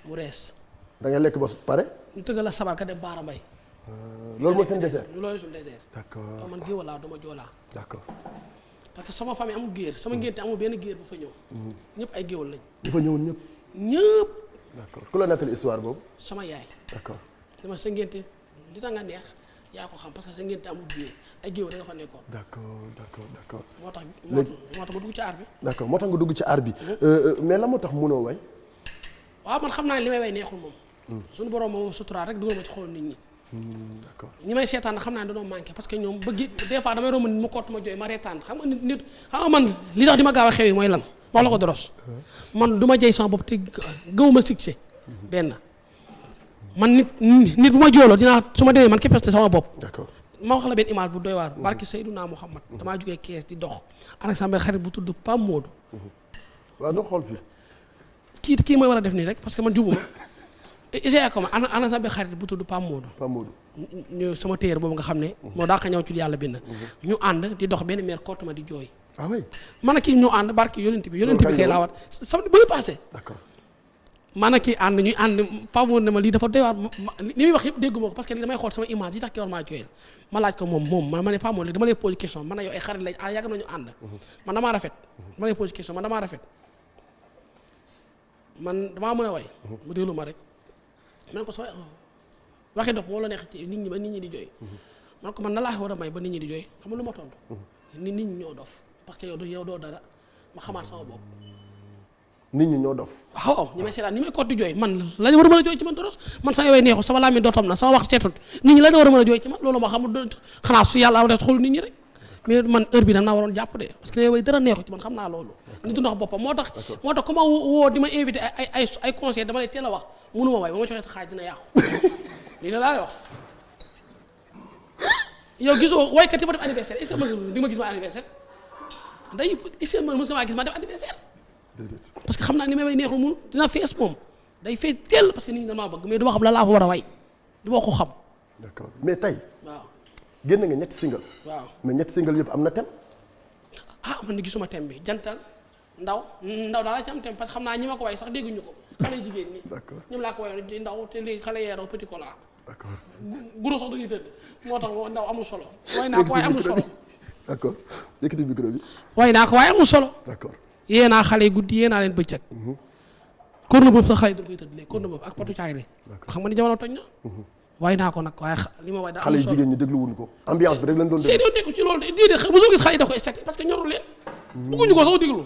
mu rees. da ngay lekk ba pare. ñu tëggal la sabar ka dem Baara Mbay. loolu mooy seen dessert. loolu suñu dessert. d'accord man géwël laa dama joolaa. d'accord. parce que sama famille amul géer sama ngénte amul benn géer bu fa ñëw. ñëpp ay géwël lañ. ñu fa ñëwoon ñëpp. ñëpp. d'accord ku la nettali histoire boobu. sama yaay. d'accord. dama sa ngénte li tax nga neex yaa ko xam parce que sa ngénte amul géer ay géwël da nga fa nekkoon. d'accord. moo tax ma dugg ci aar bi. d'accord moo tax nga dugg ci aar bi. mais la moo tax mënoo way. waaw man xam naa ne li may way neexul moom. suñu borom moom suturaat rek dugal ma ci xolu nit ñi. d'accord ñi may seetaan xam naa ne dañoo manqué parce que ñoom bëgg des fois damay romb nit mu kott ma jooy ma reetaan xam nga nit xam nga man li tax di ma gaaw a xew yi mooy lan wax la ko Doros man du ma jëy sama bopp te gëwuma succès benn man nit bu ma jooloo dinaa su ma demee man képeste sama bopp. d'accord ma wax la benn image bu doy waar barki Seydunaa Muhammad damaa jógee kees di dox ànd ak sama benn xarit bu tudd Pam Modou. waaw doo xool fii. kii mooy war a def nii rek parce que man jubuma essayé ko ma ana sama benn xarit bu tudd Pam Modou. ñu sama téer boobu nga xam ne. moo daa ko ñëw ci yàlla bind. ñu ànd di dox benn meer kott ma di jooy. ah oui man ak kii ñoo ànd barki yonent bi see laa wat samedi ba passé. d'accord. man ak kii ànd ñuy ànd Pam Modou ne ma lii dafa doy waar li muy wax yëpp dégguma ko parce que lii damay xool sama image yi tax ki war maa jooyal ma laaj ko moom ma ne Pam Modou dama lay pose question man na yow ay xarit lañ yàgg nañu ànd man damaa rafet dama lay pose question man damaa rafet man damaa mën a way mu déglu ma rek man ko soo waxi dox moo la neex ci nit ñi ba nit ñi di jooy man ko man na laa war a may ba nit ñi di jooy xam nga lu ma tontu nit ñi ñoo dof parce que yow doo dara ma xamaat sama bopp nit ñi ñoo dof. waaw ñi may seetaan ñi may kott di jooy man la ñu war a mën a jooy ci man Doros man sama yowee neexul sama làmmiñ dootom na sama wax seetut nit ñi la ñu war a mën a jooy ci man loolu ma xamul xanaa su yàlla def xol nit ñi rek mais man heure bi nag naa waroon jàpp de parce que yow dara neexu ci man xam naa loolu nit du ndox boppam moo tax ku ma woo di ma invité ay conseil dama lay teel a wax mënu ma way ba ma joxee sa xaaj dina yàqu lii la laa lay wax yow gisoo waykat yi ma def anniversaire est-ce que di ma gis ma anniversaire day est-ce que mës nga maa gis ma def anniversaire parce que xam naa ni may way neexul mu dina fees moom day fees teel parce que nit ñi damaa bëgg mais du ma xam la laa fa war a way du ma ko xam. d'accord mais tey. waaw génn nga ñetti single. waaw mais ñetti single yëpp am na thème. man ni gisuma thème bi jantal ndaw daal la ci am thème parce que xam naa ñi ma ko way sax dégguñu ko xale jigéen ñi. d'accord ñoom laa ko wayoon di ndaw te léegi xale yeeroo petit cola. d'accord guro sax dañuy tëdd moo tax ndaw amul solo. way naa ko waaye amul solo. d'accord yëkkati micro bi. way naa ko waaye amul solo. d'accord yee naa xale yi guddi yee naa leen bëccëg. korne boobu sax xale yi dañ koy tëdd léegi korne boobu ak potu caagri. xam nga ni jamono toj na. way naa ko nag waaye li ma way daa xale amul yi solo jigéen ñi dégluwuñu ko ambiance bi rek lañ doon déglu. seen yoon nekku ci loolu de déedéet mosoo gis xale yi da ko esthétique parce que ñorul leen. bëgguñu ko sax déglu.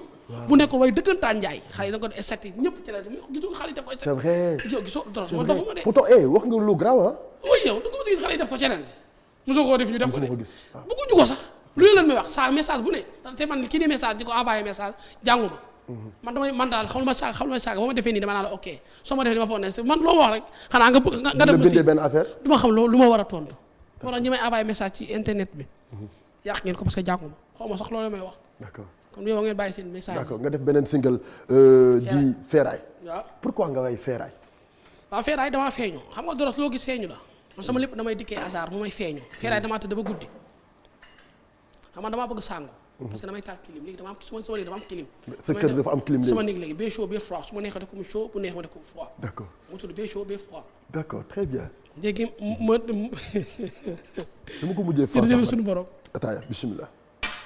bu nekkoon way dëggantaan njaay xale yi da ko def esthétique ñëpp ci la gisoo xale yi def ko esthétique. c'est vrai gisoo dara man doxuma de. pourtant wax nga lu grave ah. oui yow da nga mos a gis xale yi def ko challenge mosoo koo def ñu def ko de mosuma ko gis waaw. bëgguñu ko sax lu leen may wax saa message bu ne te man kii di message di ko envoyé message jànguma man daal xam lu ma saaga ba ma defee nii dama naa la ok soo ma defee ni ma foog ne man loo ma wax rek xanaa nga bëgg nga def ma si benn affaire du ma xam lu ma war a tontu moo tax ñi may envoyé message ci internet bi yàq ngeen ko parce que jànguma xaw ma sax loolu may wax d'accord kon yow ngeen bàyyi seen message d'accord nga def beneen single di Feeraay waaw pourquoi nga way Feeraay waaw Feeraay damaa feeñu xam nga doros loo gis feeñu la man sama lépp damay dikkee hasard mu may feeñu Feeraay damaa tëdd ba guddi xam nga damaa bëgg sàngu parce que damay taal clim léegi dama am sama néeg dama am clim sa kër dafa am clim léegi sama néeg léegi bee chaud bee froid su ma neexee def ko mu chaud bu neexee ma def ko mu froid d'accord mu tudd bee chaud bee froid d'accord très bien léegi ma dama ko mujjee far jërëjëf suñu borom ataaya bismillah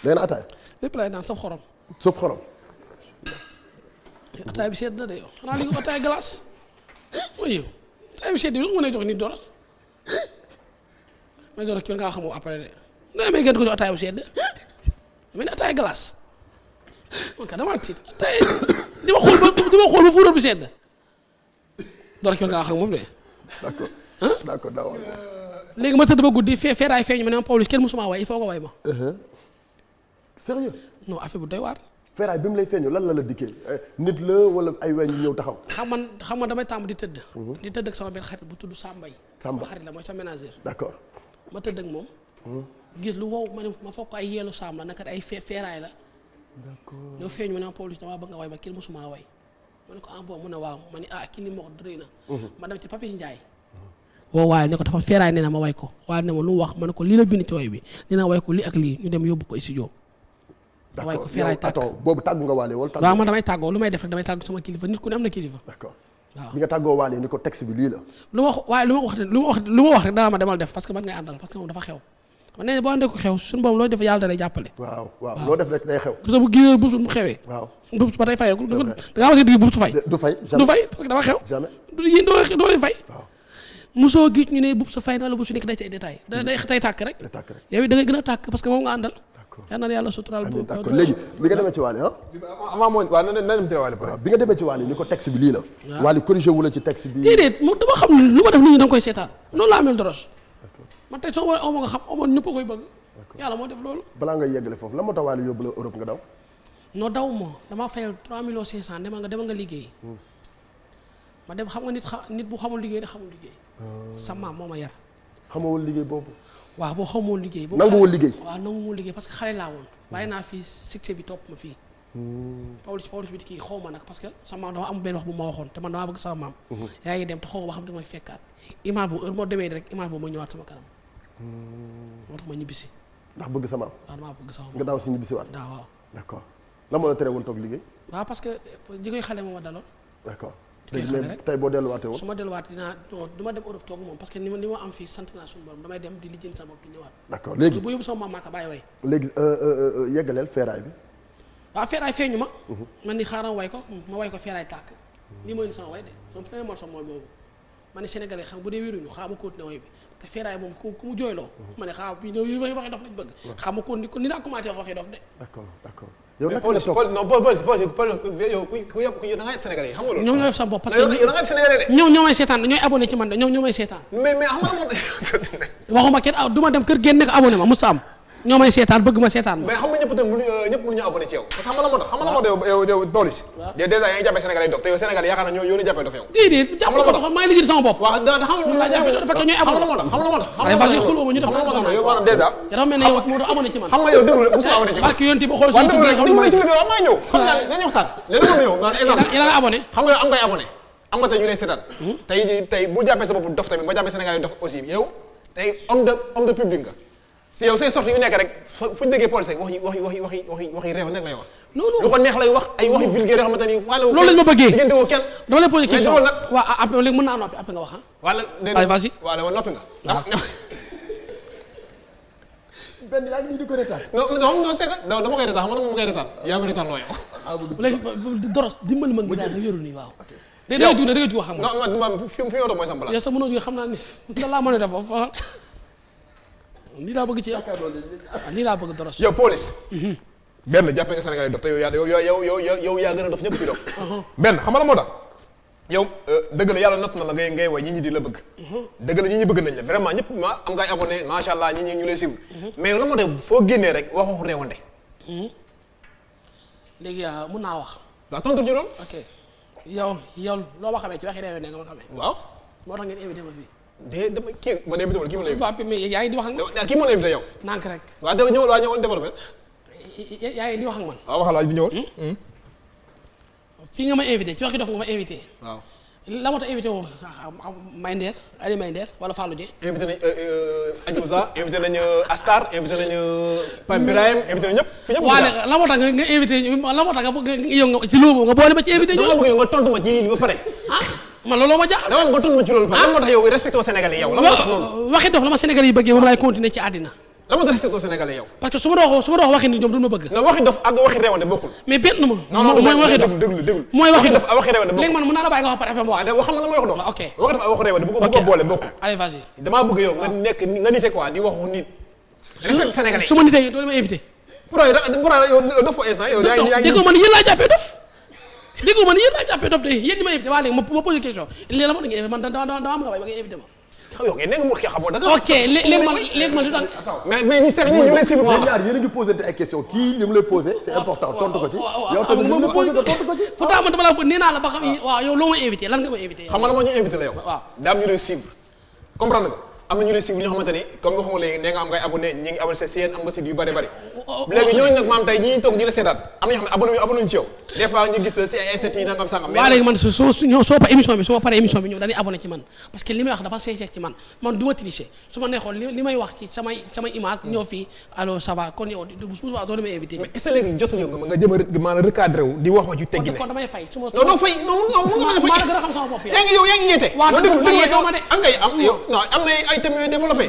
day na ataaya lépp lay naan saf xorom sauf xorom ataaya bi sedd na de yow xanaa li nga ataaya glace mooy yow ataaya bi sedd bi lu nga mën a jox nit doros may doros ki nga xamoo après de non mais ngeen ko jox ataaya bu sedd mais ne ataaya glace man ka dama tiit ataaya di ma xool ba fuural bi sedd doros ki nga xam moom de d'accord d'accord daa wax léegi ma tëdd ba guddi Feeraay feeñu ma ne ma Pawlish kenn musuma way il faut nga way ma sérieux non affaire bu doy waar Feeraay bi mu lay feeñu lan la dikkee nit la wala ay weñ ñëw taxaw xam nga damay tàmm di tëdd ak sama benn xarit bu tudd Sambay Samba xarit la mooy sa ménageur d'accord ma tëdd ak moom gis lu wow ma foog ko ay yeelu saam la naka ay Feeraay la d'accord ñoo feeñu ma ne ma Pawlish damaa bëgg nga way ma kenn musuma way ma ne ko en bon mu ne waaw ma ne kii li ma wax rëy na ma dem ci Papis Ndiaye woo waaye ne ko dafa Feeraay nee na ma way ko waaye ne ma lu mu wax ma ne ko lii la bind ci way bi dina way ko lii ak lii ñu dem yóbbu ko studio way ko Feeraay tàgg boobu tàggu nga waale wala waaw man damay tàggoo lu may def rek damay tàggu sama kilifa nit ku ne am na kilifa d'accord waaw bi nga tàggoo waale ni ko texte bi lii la lu ma wax rek dana ma demal def parce que man ngay àndal parce que moom dafa xew man nee boo àndee ko xew suñu borom loo def yàlla da lay jàppale waaw loo def rek day xew parce que bu gi bu mu xewee waaw bu ba tey fayagul da ngaa wax digg bu su fay du fay parce que dafa xew jamais yéen doo leen fay mosoo gis ñu ne bu sa fay na la bu su nekk day ci ay détails day tàkk rek yow da ngay gën a tàkk parce que moom nga àndal yal na yàlla suturaal bu d'accord léegi bi nga demee ci Wally bi nga demee ci Wally ni ko texte bi lii la Wally corrigé wu la ci texte bi déedéet moom dama xam lu ma def nit ñi da nga koy seetaan noonu laa mel doros man tey soo ma aw ma nga xam aw ma ñëpp a koy bëgg yàlla moo def loolu balaa nga yeggale foofu la moo tax Wally yóbbu la Europe nga daw non daw ma damaa fayal 3 millions 500 demal nga liggéey ma dem xam nga nit bu xamul liggéey rek xamul liggéey sa maam moo ma yar xamawul liggéey boobu waaw boo xamoon liggéey nanguwul liggéey waaw nanguwul liggéey parce que xale laa woon bàyyi naa fii succès bi topp ma fii Pawlish bi di kii xaw ma nag parce que sama maam dama am benn wax bu ma waxoon te man damaa bëgg sama maam yaa ngi dem te xaw ma ba xam damay fekkaat image bu heure moo demee rek image boobu ma ñëwaat sama kanam moo tax ma ñibbisi ndax bëgg sa maam waaw damaa bëgg sama maam nga daaw si ñibbisi waat waaw d'accord la moo la tere woon toog liggéey waaw parce que jikoy xale moo ma daloon d'accord léegi mais tey boo delluwaatee woon su ma delluwaat dinaa du ma dem Europe toog moom parce que ni ma am fii sant naa suñu borom damay dem di lijjanti sama bopp di ñëwaat d'accord léegi bu yóbbu sama maam maaka bàyyi way léegi yeggaleel Feeraay bi waaw Feeraay feeñu ma man ni xaaral way ko ma way ko Feeraay tàkk lii mooy ni sama way de sama premier morceau mooy boobu ma ne Sénégalais xam bu dee wéruñu xaa ma continuer way bi te Feeraay moom ku mu jooyloo ma ne xaa bi ñëw waxi dof lañ bëgg xaa ma continuer ni naa commenté waxi dof de d'accord yow nag Pawlish non Pawlish yow ku yëpp da nga yëpp Sénégalais yi xam nga loolu. ñoom ñoo yëpp sama bopp parce que yow da nga yëpp Sénégalais de. ñoom ñoo may seetaan ñooy abonné ci man de ñoom ñoo may seetaan. mais xam nga waxuma kenn du ma dem kër génn nekk abonné ma mosut am ñoo may seetaan bëgg ma seetaan ma. mais xam nga ñëpp mënuñu abonné ci yow. parce que xam nga la moo tax yow Pawlish. waaw déjà yaa ngi jàppee Sénégalais yi dof te yow Sénégalais yaakaar naa ñoo la jàppee dof yow. déedéet jàpp ko dof maa ngi liggéey sama bopp. waaw da xam nga parce que ñooy abonné xam la moo tax allez vas-y xuloo ma ñu def yow maanaam déjà yow mel ne yow moo doon abonné ci man xam nga yow déglu musu abonné ci man barke yonti ba xool suñu tudd xam ma expliqué waaw maa ñëw xam naa dañuy waxtaan léegi moom yow nga exemple yéen a abonné xam nga am ngay abonné am nga tey ñu lay seetaan tey bu jàppee sa bopp dof tamit ba jàppee Sénégalais dof aussi yow tey homme de public nga si yow say sorties yu nekk rek fu ñu déggee Pawlish Seck waxi réew nekk lay wax. non non lu ko neex lay wax ay waxi vulgaire yoo xamante ni. loolu lañ ma bëggee diggante woo kenn. dama lay posé question mais nag. waaw après léegi mën naa noppi après nga wax ah. wala allez vas-y. wala noppi nga. benn yaa ngi nii di ko retaan. non c'est que dama koy retaan man moom koy retaan yaa ma retaan loo yow. léegi Doros dimbali ma nga daal wéru nii waaw. da ngay dugg xam nga. non fi yow mooy sama place. yow sax mënoo jóge xam naa ni da laa mën a def foofu lii laa bëgg ci yow lii laa bëgg Doros. yow Pawlish. benn jàppee nga Sénégal yi dof te yow yaa gën a dof ñëpp ci dof. benn xam nga la moo tax. yow dëgg la yàlla natt na la ngay way ñi di la bëgg. dëgg la ñi bëgg nañ la vraiment ñëpp am ngay abonné macha allah ñi ñu lay suivre. mais yow la moo tax foo génnee rek waxu réewande. léegi mun naa wax. waaw tontu ñu loolu. ok yow loo ma xamee ci waxi réewande nga ma xamee. waaw. moo tax ngeen invité ma fii. dama kii man invité wala kii ma la invité. waaw mais yaa ngi di wax ak man. kii ma la invité yow. nànk rek. waaw dama ñëwal développé. yaa ngi di wax ak man. waaw waxal bi ñëwal. fii nga ma invité ci waxi dof nga ma invité. waaw. la moo tax invité woo May Nder Ali May Nder wala Fallou Dieng. invité nañ Adjouza invité nañ Astar invité nañ Pape Birahim invité nañ ñëpp. fi ñëpp waaw léegi la moo tax nga invité la moo tax nga yow nga ci loolu nga boole ma ci invité. dama bëgg yow nga tontu ma ci lii ba pare. man looloo ma jaaxal. dama nga tontu ma ci loolu ba pare. lan moo tax yow respecté au Sénégalais yow. la moo tax noonu waxi dof la ma Sénégalais yi bëggee moom laay continuer ci àddina. la moo tax respecté au Sénégalais yow. parce que su ma doon wax waxi nit ñoom du ma bëgg. non waxi dof ak waxi réewante bokkul. mais benn ma. non mooy waxi dof déglu mooy waxi dof ak waxi réewante bokkul. léegi man mën naa la bàyyi nga wax par FM wax. waaw xam nga la mooy wax dof. ok waxi dof ak waxi réewante bu ko boole bokkul. allez vas-y. damaa bëgg yow nga nekk nga nite quoi di waxu nit. respecté Sénégalais su ma nitee doo ma invité. pour yow dof instant yow yaa ngi déggoo man yéen laa jàppee dof déggoo man yéen laa jàppee dof de yéen ñi ma invité waa léegi ma posé question léegi la ma da nga invité man dama am nga bay ba nga invité ma. yow kay nee nga mu xeex xamoo da nga. ok léegi man lu tax. mais ñi sax ñu lay suivre. mais ñaar yéen a ngi posé ay questions kii li mu lay posé c'est important tontu ko ci. yow tamit li mu lay posé nga tontu ko ci. pourtant man dama la ko nee naa la ba xam waaw yow loo ma invité lan nga ma invité. xam nga la moo ñu invité la yow. waaw daa am ñu lay suivre comprendre nga am na ñu lay suivre ñoo xamante ni comme nga xamul léegi nee nga am ngay abonné ñi ngi abonné sa seen am nga site yu bëri bëri léegi ñooñu nag maam tey ñi toog ñu la seetaan am na ñoo xam ne abonné ci yow des fois ñu gis si ay site yi nangam sangam. waaw léegi man soo pa émission bi su ma paree émission bi ñëw dañuy abonné ci man parce que li may wax dafa seesees ci man du ma tricher su ma neexoon li may wax ci samay image ñëw fii allo ça va kon yow su ma doo demee invité. mais est-ce que léegi jotul yow nga jëm a maanaam recadré wu di wax wax ju teggi ne kon damay fay su ma non fay non maa la gën a xam sama bopp yaa ngi yeete waaw am ngay am yow non am na ay thèmes yooyu développé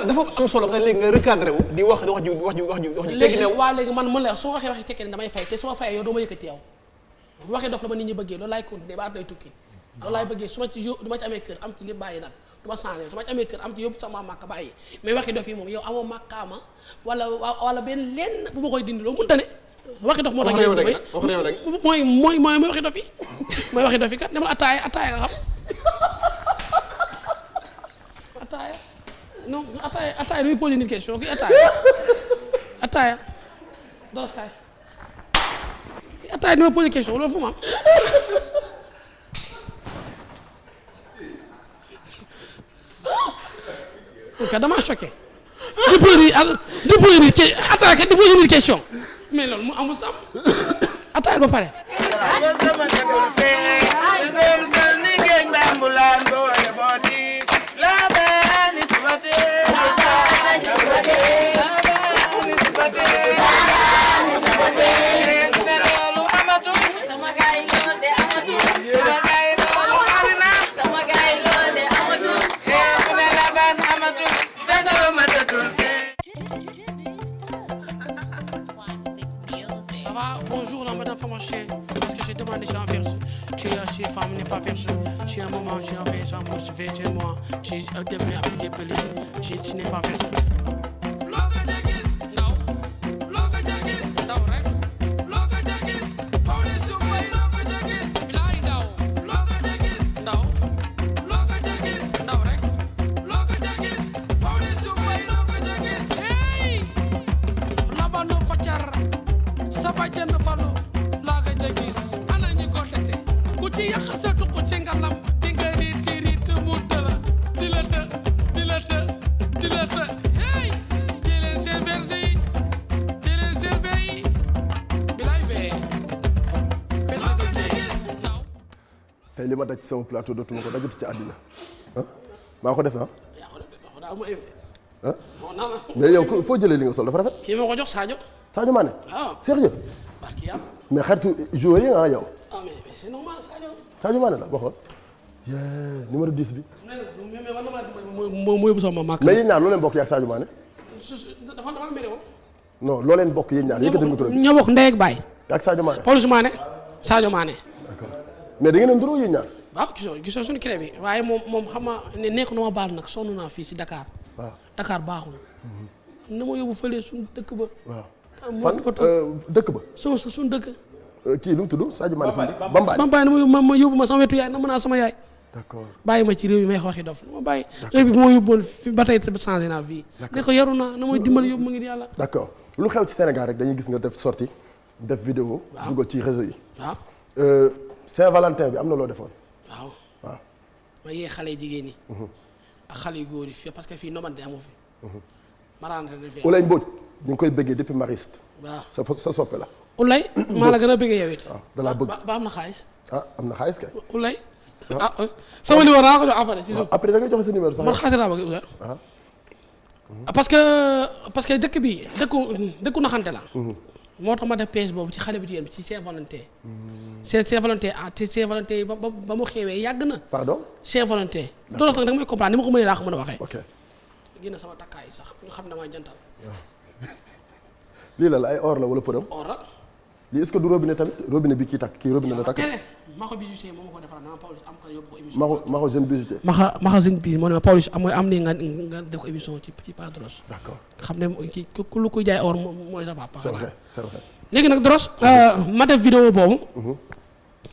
dafa am solo nga léegi nga recadré wu di wax wax ju teggi ne waaw léegi man mën la su ma waxee waxi tekki ne damay fay te su ma fayee yow doo ma yëkkati yow waxi dof la ma nit ñi bëggee loolu laay continuer ba at lay tukki loolu laay bëggee su ma ci amee kër am ci lépp bàyyi nag du ma changé su ma ci amee kër am ci yóbbu sama màkk bàyyi mais waxi dof yi moom yow amoo màkkaama wala benn lenn bu ma koy dindi loolu mënta ne waxi dof moo tax mooy waxi dof yi mooy waxi dof yi kat demal ataaya nga xam ataaya non ataaya dañuy posé nit question kii ataaya Doros kaay ataaya dama posé question loolu fu mu am ok damaa choqué di posé nit question mais loolu mu amul sam ataaya ba pare Bonjour, la madame Famanché, parce que j'ai demandé, j'ai un verse. Tu es femme, n'est pas verse. J'ai un moment, j'ai un verse, je vais chez moi. Tu demain avec des pelés, tu n'es pas verse. tey li ma daj ci sama plateau dootuma ko dajati ci àddina ah maa ko def ah. daa ma invité. ah mais yow foo jëlee li nga sol dafa rafet. kii ma ko jox Sadio. Sadio Mané. waaw Sergio. barki yàlla. mais xaritu joueur yi ah yow. ah mais c'est normal Sadio. Sadio Mané la boo xool. numéro 10 bi. mais war na maa dimbali moo yóbbu sama màkk. mais yéen ñaar loo leen bokk yaa ak Sadio Mané. dafa mere woon. non loo leen bokk yéen ñaar yëkkati micro bi. ñoo bokk ndey ak baay. ak Sadio Mané. Pawlish Mané Sadio Mané. d'accord mais da ngeen a nduroo yéen ñaar. waaw gisoo suñu crée bi waaye moom xam nga ne nekk na ma baal nag sonn naa fii si Dakar. waaw Dakar baaxul. na ma yóbbu fële suñu dëkk ba. waaw fan dëkk ba. suñu dëkk. kii lu mu tudd Sadio Mané fan. Bambaay Bambaay ma yóbbu ma sama wetu yaay na mën naa sama yaay. d'accord bàyyi ma ci réew yi may waxi dof ma bàyyi heure bi bu ma yóbboon fi ba tey changé naa fii. ne ko yaru naa na may dimbali yóbbu ma ngir yàlla. d'accord lu xew ci Sénégal rek dañuy gis nga def sortie def vidéo. waaw dugal ci réseau yi. waaw. Saint-Valentin bi am na loo defoon. waaw. waaw. ma yee xale jigéen ñi. ak xale yu góor yi fii parce que fii nomante amu fi. ma rendre ne fii. Oulay Mbodj ñu ngi koy bëggee depuis Mariste. waaw sa soppe la. Oulay maa la gën a bëggee yow it. waaw da laa bëgg ba am na xaalis. am na xaalis kay. Oulay. sama numéro naa ko jox après. si suuf après da nga joxe sa numéro sax. man xaalis laa bëgg parce que dëkk bi dëkku naxante la. moo tax ma def pièce boobu ci xale bi jigéen bi ci Saint-Valentin. Saint-Valentin Saint-Valentin ba mu xewee yàgg na. pardon Saint-Valentin. loolu tax da nga may comprendre ni ma ko mënee laa ko mën a waxee. ok génn sama takkaay sax nga xam ne damaa jantal. lii la ay or la wala përëm. or la. lii est-ce que du robinet tamit robinet bi kii takk kii robinet la takk. Maxo bijoutier moo ma ko defaral naa Pawlish am ko yóbbu ko émission. Maxo jeune bijoutier. Maxo jeune bijoutier moo ne ma Pawlish am ni nga def ko émission ci Padros. d'accord xam ne ci ku lu koy jaay or mooy sa papa. c'est vrai c'est vrai. léegi nag Dros ma def vidéo boobu.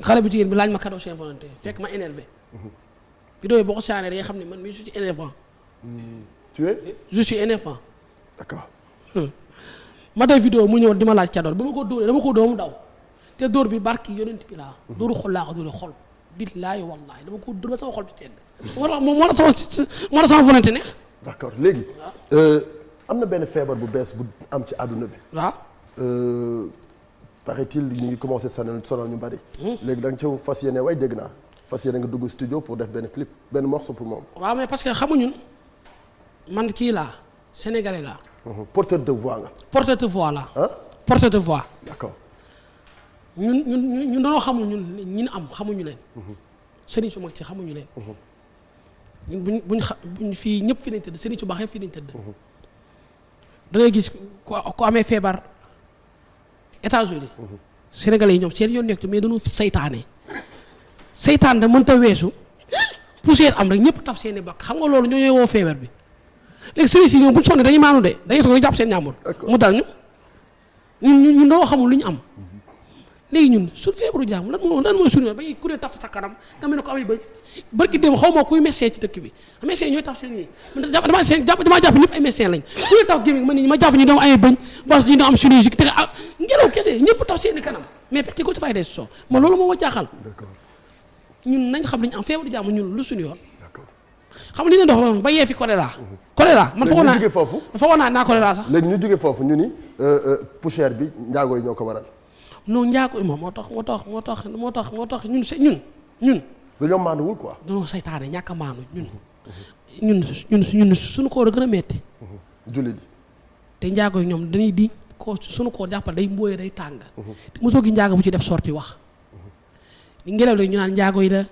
xale bu jigéen bi laaj ma cadeau Saint-Valentin fekk ma énervé. vidéo yi boo ko saanee day xam ne man mii je suis énervant. tu es. je suis énervant. d'accord. ma def vidéo mu ñëw di ma laaj cadeau ba ma ko dóoree dama ko dóor mu daw. te dóor bi barki yonent bi laa. dóoru xol laa ko dóoree xol. billaahi wallaahi dama ko dóor ba sama xol bi tedd. moo tax sama volonté neex. d'accord léegi. am na benn feebar bu bees bu am ci àdduna bi. waaw. paraît-il ñu ngi commencé sonal ñu bari. léegi da nga ci fas yéene way dégg naa fas yéene nga dugg studio pour def benn clip benn morceau pour moom. waaw mais parce que xamuñu man kii laa sénégalais laa. porteur de voix nga. porteur de voix laa. ah porteur de voix. d'accord. ñun dañoo xamul ñun am xamuñu leen. sëriñ su mag ci xamuñu leen. ñun buñ fii ñëpp fi lañ tëdd sëriñ su baax yëpp fi lañ tëdd. da ngay gis ku amee feebar États-Unis sénégalais yi ñoom seen yoon nekk mais dañoo seytaan da mënta weesu poussière am rek ñëpp taf seen i bakk xam nga loolu ñoo ñooy woo feebar bi léegi sëriñ si ñoom buñ sonnee dañuy maanu de dañuy toog jàpp seen ñàmbur mu dal ñu ñun dañoo xamul lu ñu am léegi ñun suñ feebaru jàmm lan mooy suñu yoon ba ñuy kurée taf sa kanam nga mel ne ko amee ba barki dem xaw ma kuy médecin ci dëkk bi médecin ñooy taf seen ñii man damaa jàpp ñëpp ay médecin lañ ku ne taf gémmiñ man ni ma jàpp ñu doom ay bëñ bos ñu doom am chirurgie te ngelaw kese ñëpp taf seen i kanam mais ki ko ci fay des so man loolu moo ma jaaxal ñun nañ xam li ñu am feebaru jàmm ñun lu suñu yoon xam li ne dox ba yee fi choléra man foogoon naa choléra sax léegi ñu jógee foofu ñu ni poussière bi njaago yi ñoo ko waral non njaago yi moom moo tax ñun dañoo maanuwul quoi. dañoo saytaane ñàkk a maanu ñun suñu koor a gën a metti jullit yi te njaago yi ñoom dañuy di ko suñu koor jàppal day mbooyee day tàng te mosoo gi njaago bu ci def sorti wax ngelaw li ñu naan njaago yi la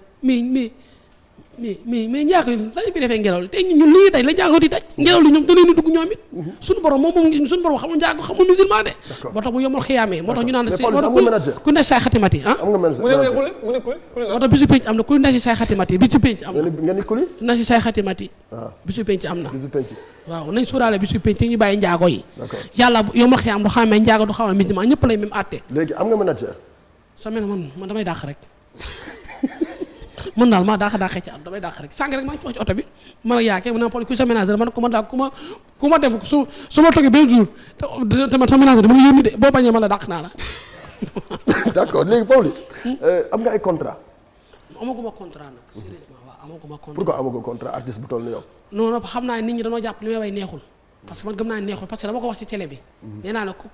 mais njaago yi lañu fi defee ngelaw li te ñun li ñuy daj la njaago di daj ngelaw li ñoom da leen di dugg ñoom it suñu borom suñu borom xamul njaago xamul musulman de moo tax bu yomal xiyaamee moo tax ñu naan ku ne say xatimati ah moo tax bisu penc am na ku ne si say xatimati bisu penc am na si say xatimati bisu penc am na waaw nañ suuraale bisu penc te ñu bàyyi njaago yi yàlla yomal xiyaam du xamee njaago du xamee musulman ñëpp lay même àtte léegi am nga manager sa mel man damay dàq rek mën daal maa daaxee ci am damay dàq rek sànq rek maa ngi wax ci oto bi man ak yaakee mu ne Pawlish ku sa ménageur man ko man daal ku ma dem su ma toogee benn jour te man sa ménageur dama la yónni de boo bañee man la dàq naa la d'accord léegi Pawlish am nga ay contrat amaguma contrat nag sérieusement waaw amaguma contrat pourquoi amagoo contrat artiste bu toll ni yow non non xam naa nit ñi dañoo jàpp li may way neexul parce que man gëm naa ne neexul parce que dama ko wax ci télé bi nee naa la ku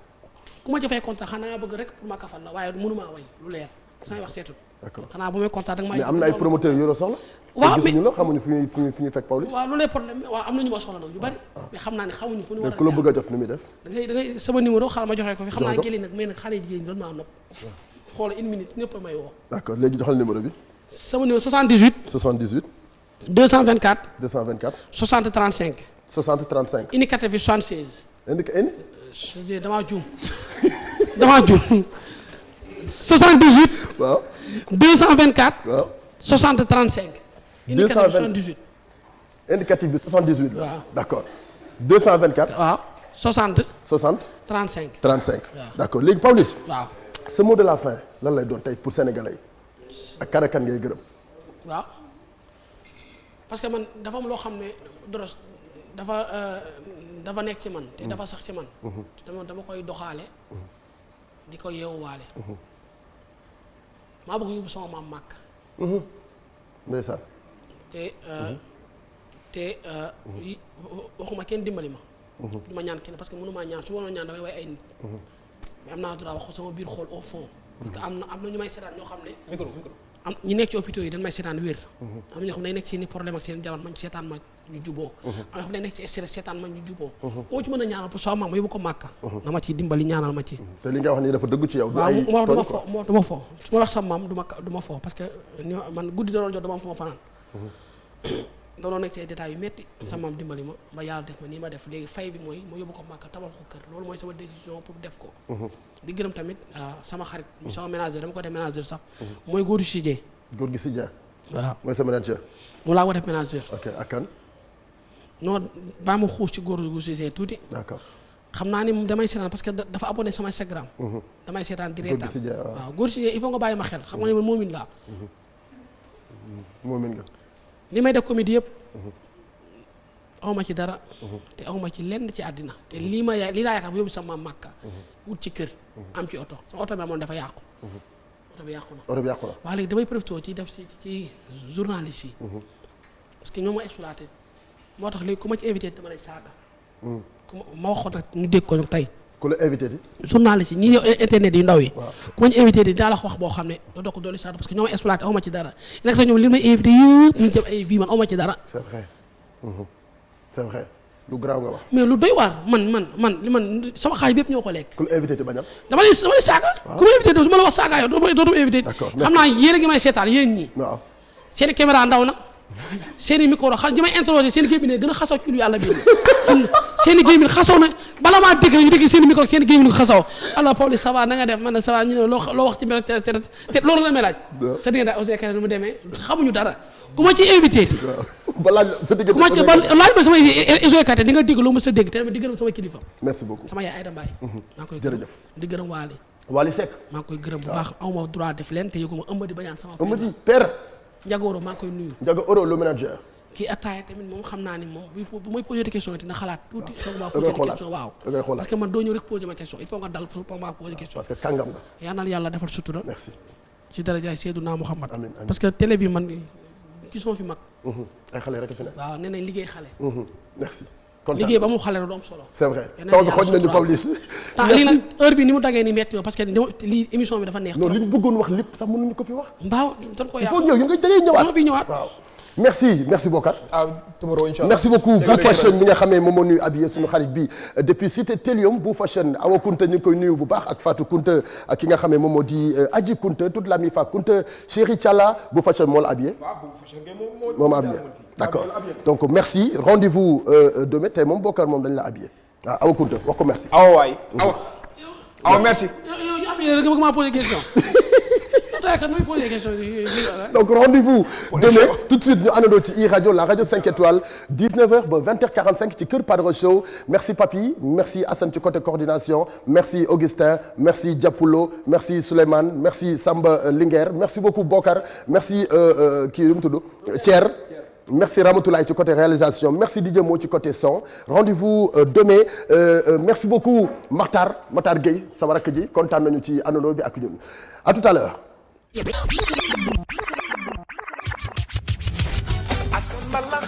ma jafee contrat xanaa bëgg rek pour ma kafal la waaye mënumaa way lu leer samay wax seetut. d'accord xanaa bu may contact ak mais am na ay promoteurs yu la soxla. waaw mais gisuñu la xamuñu fi ñu fekk Pawlish. waaw loolu lay problème waaw am na ñu ma soxla nag yu bari. mais xam naa ne xamuñu fu ñu war a. ku la bëgg a jot nu muy def. da ngay sama numéro xaaral ma joxe ko fi. xam naa jox ko jëli nag mais nag xale yi jigéen ñi doon maa nopp. xool une minute ñëpp a may woo. d'accord léegi joxal numéro bi. sama numéro 78. 78. 224. 224. 60 35. 60 35. indicatif bi 76. indi. damaa juum 78. waaw. 224. waaw. 60 35. indicatif 78. indicatif bi 78 la. waaw d'accord 224. waaw 60. 60. 35. 35. waaw d'accord léegi Pawlish. waaw. ce mot de la fin lan lay doon tey pour sénégalais yi ak kan ak kan ngay gërëm. waaw parce que man dafa am loo xam ne Doros dafa nekk ci man. te dafa sax ci man. dama koy doxaale. di ko yeewuwaale. maa bëgg yóbbu sama maam màkk. ndeysaan. te waxuma kenn dimbali ma. du ma ñaan kenn parce que mënumaa ñaan su ma ñaan damay way ay nit. mais am naa droit wax ko sama biir xool au fond. parce que am na ñu may seetaan ñoo xam ne. micro am ñu nekk ci hôpitaux yi dañ may seetaan wér. am na ñoo xam ne day nekk ci seeni problème ak seen jabar man seetaan ma ñu juboo. am na ñoo xam ne day nekk ci stress seetaan ma ñu juboo. moo ci mën a ñaanal pour sama maam ma yóbbu ko màkka. na ma ci dimbali ñaanal ma ci. te li nga wax nii dafa dëggu ci yow. du waaw ay moo tooñ duma fo su ma wax sama maam du ma fo parce que ni man guddi da doon jot dama am fu ma fanaan. da doon nekk ci ay détails yu metti sama maam dimbali ma ba yàlla def ma nii ma def léegi fay bi mooy ma yóbbu ko màkka tabax ko kër loolu mooy sama décision pour def ko. di gërëm tamit sama xarit sama ménageur dama ko def ménageur sax mooy góor si Dieng. góor gi si Dieng. waaw mooy sa ménageur. mu laa ko def ménageur. ok ak kan. non baa ma xuus ci góor si Dieng tuuti. d'accord. xam naa ni damay seetaan parce que dafa abonné sama Instagram. damay seetaan di reetaan góor gi si Dieng waaw góor si Dieng il faut nga bàyyi ma xel xam nga ne man moomin laa. moomin nga. li may def comédie yëpp. awma ci dara. te awma ci lenn ci àddina te lii laa yaakaar bu yóbbu sama màkka. wut ci kër. am ci oto sama oto bi amoon dafa yàqu. oto bi yàqu na. oto bi yàqu na. waaw léegi damay profité ci def ci journaliste yi. parce que ñoo ma exploité moo tax léegi ku ma ci invité dama lay saaga. ma wax ko nag ñu dégg ko nag tey. ku la invité ti. journaliste yi ñi internet yu ndaw yi. ku ma ci invité di daa la wax boo xam ne doo ko dolli saaga parce que ñoo ma exploité awma ci dara nag sax ñoom li may invité yëpp ñu jëm ay vie man awma ci dara. c'est vrai. c'est vrai lu garaaw nga wax. mais lu doy waar man sama xaaj bi yëpp ñoo ko lekk. ku la invité te bañal. dama lay saaga. ku ma invité su ma la wax saaga yow dootu ma invité. d'accord xam naa yéen a ngi may seetaan yéen ñi. waaw seen caméra ndaw na seen i micro xam ñi may interroger seen gémmiñ ne gën a xasaw ci lu yàlla bi seen i gémmiñ xasaw na bala maa dégg ñu dégg seen i micro seen i gémmiñ xasaw alors Pawlish ça va na nga def man ne ça va ñu ne loo wax ci mbir te loolu la may laaj. sa diggante ak Ouzin Keita nu mu demee xamuñu dara ku ma ci invité. ba laaj sa diggante ku ma ci laaj ma sama Ouzin Keita di nga dégg loo mës a dégg te di gërëm sama kilifa. merci beaucoup sama yaay Aïda Mbaye. maa ngi koy jërëjëf di gërëm Waly. Waly Seck. maa ngi koy gërëm bu baax aw ma droit def leen te yëguma Amady Badiane sama. Amady père. Ndiagoro maa ngi koy nuyu. Ndiagoro le manager. kii attaaya tamit moom xam naa ni moom bu may posé des questions dina xalaat tuuti. soog maa posé des questions waaw. parce que man doo ñëw rek posé ma question il faut nga dal pour ma posé question. parce que kàngam nga. yaa naan yàlla defal sutura. merci. ci darajaay Seydina Muhammad. amiin amiin parce que télé bi man gisuma fi mag. ay xale rek fi ne. waaw nee nañ liggéey xale. merci. liggéey ba mu xale la du am solo. c'est vrai taw bi xooj nañu Pawlish. lii nag heure bi ni mu daggee ni metti parce que lii émission bi dafa neex. non li ñu bëggoon wax lépp sax mënuñu ko fi wax. mbaaw dañ ko il faut ñëw da ngay ñëwaat dama fi ñëwaat. waaw merci Bokar. tomorrow inchallah. merci beaucoup Boo Fashion mi nga xamee moom moo nuyu habillé suñu xarit bi depuis cité Télium Boo Fashion Awa Kunta ñu ngi koy nuyu bu baax ak Fatou Kunta ak ki nga xamee moom moo di Adji Kunta toute la mi fa Kunta Chéri Thiala Boo Fashion moo la habillé. moom habillé d'accord donc merci rendez-vous demain tey moom Bokar moom dañ la habillé waaw Awa Kunta wax ko merci. awa waay awa merci. yow ñu habillé rek nga bëgg maa poser question. donc rendez-vous demain tout de suite ñu àndandoo ci iRadio la radio 5 étoiles 19h ba 20h45 ci Kër Padro Show merci Papi merci Assane ci côté coordination merci Augustin merci Diapoulo merci Souleymane merci Samba Linguère merci beaucoup Bokar merci kii lu mu tudd Thier merci Ramatoulaye ci côté réalisation merci Didier Mo ci côté son rendez-vous demain merci beaucoup Matar Gueye sama rakk ji kontaan nañu ci àndandoo bi ak ñun à tout à l'heure Asambala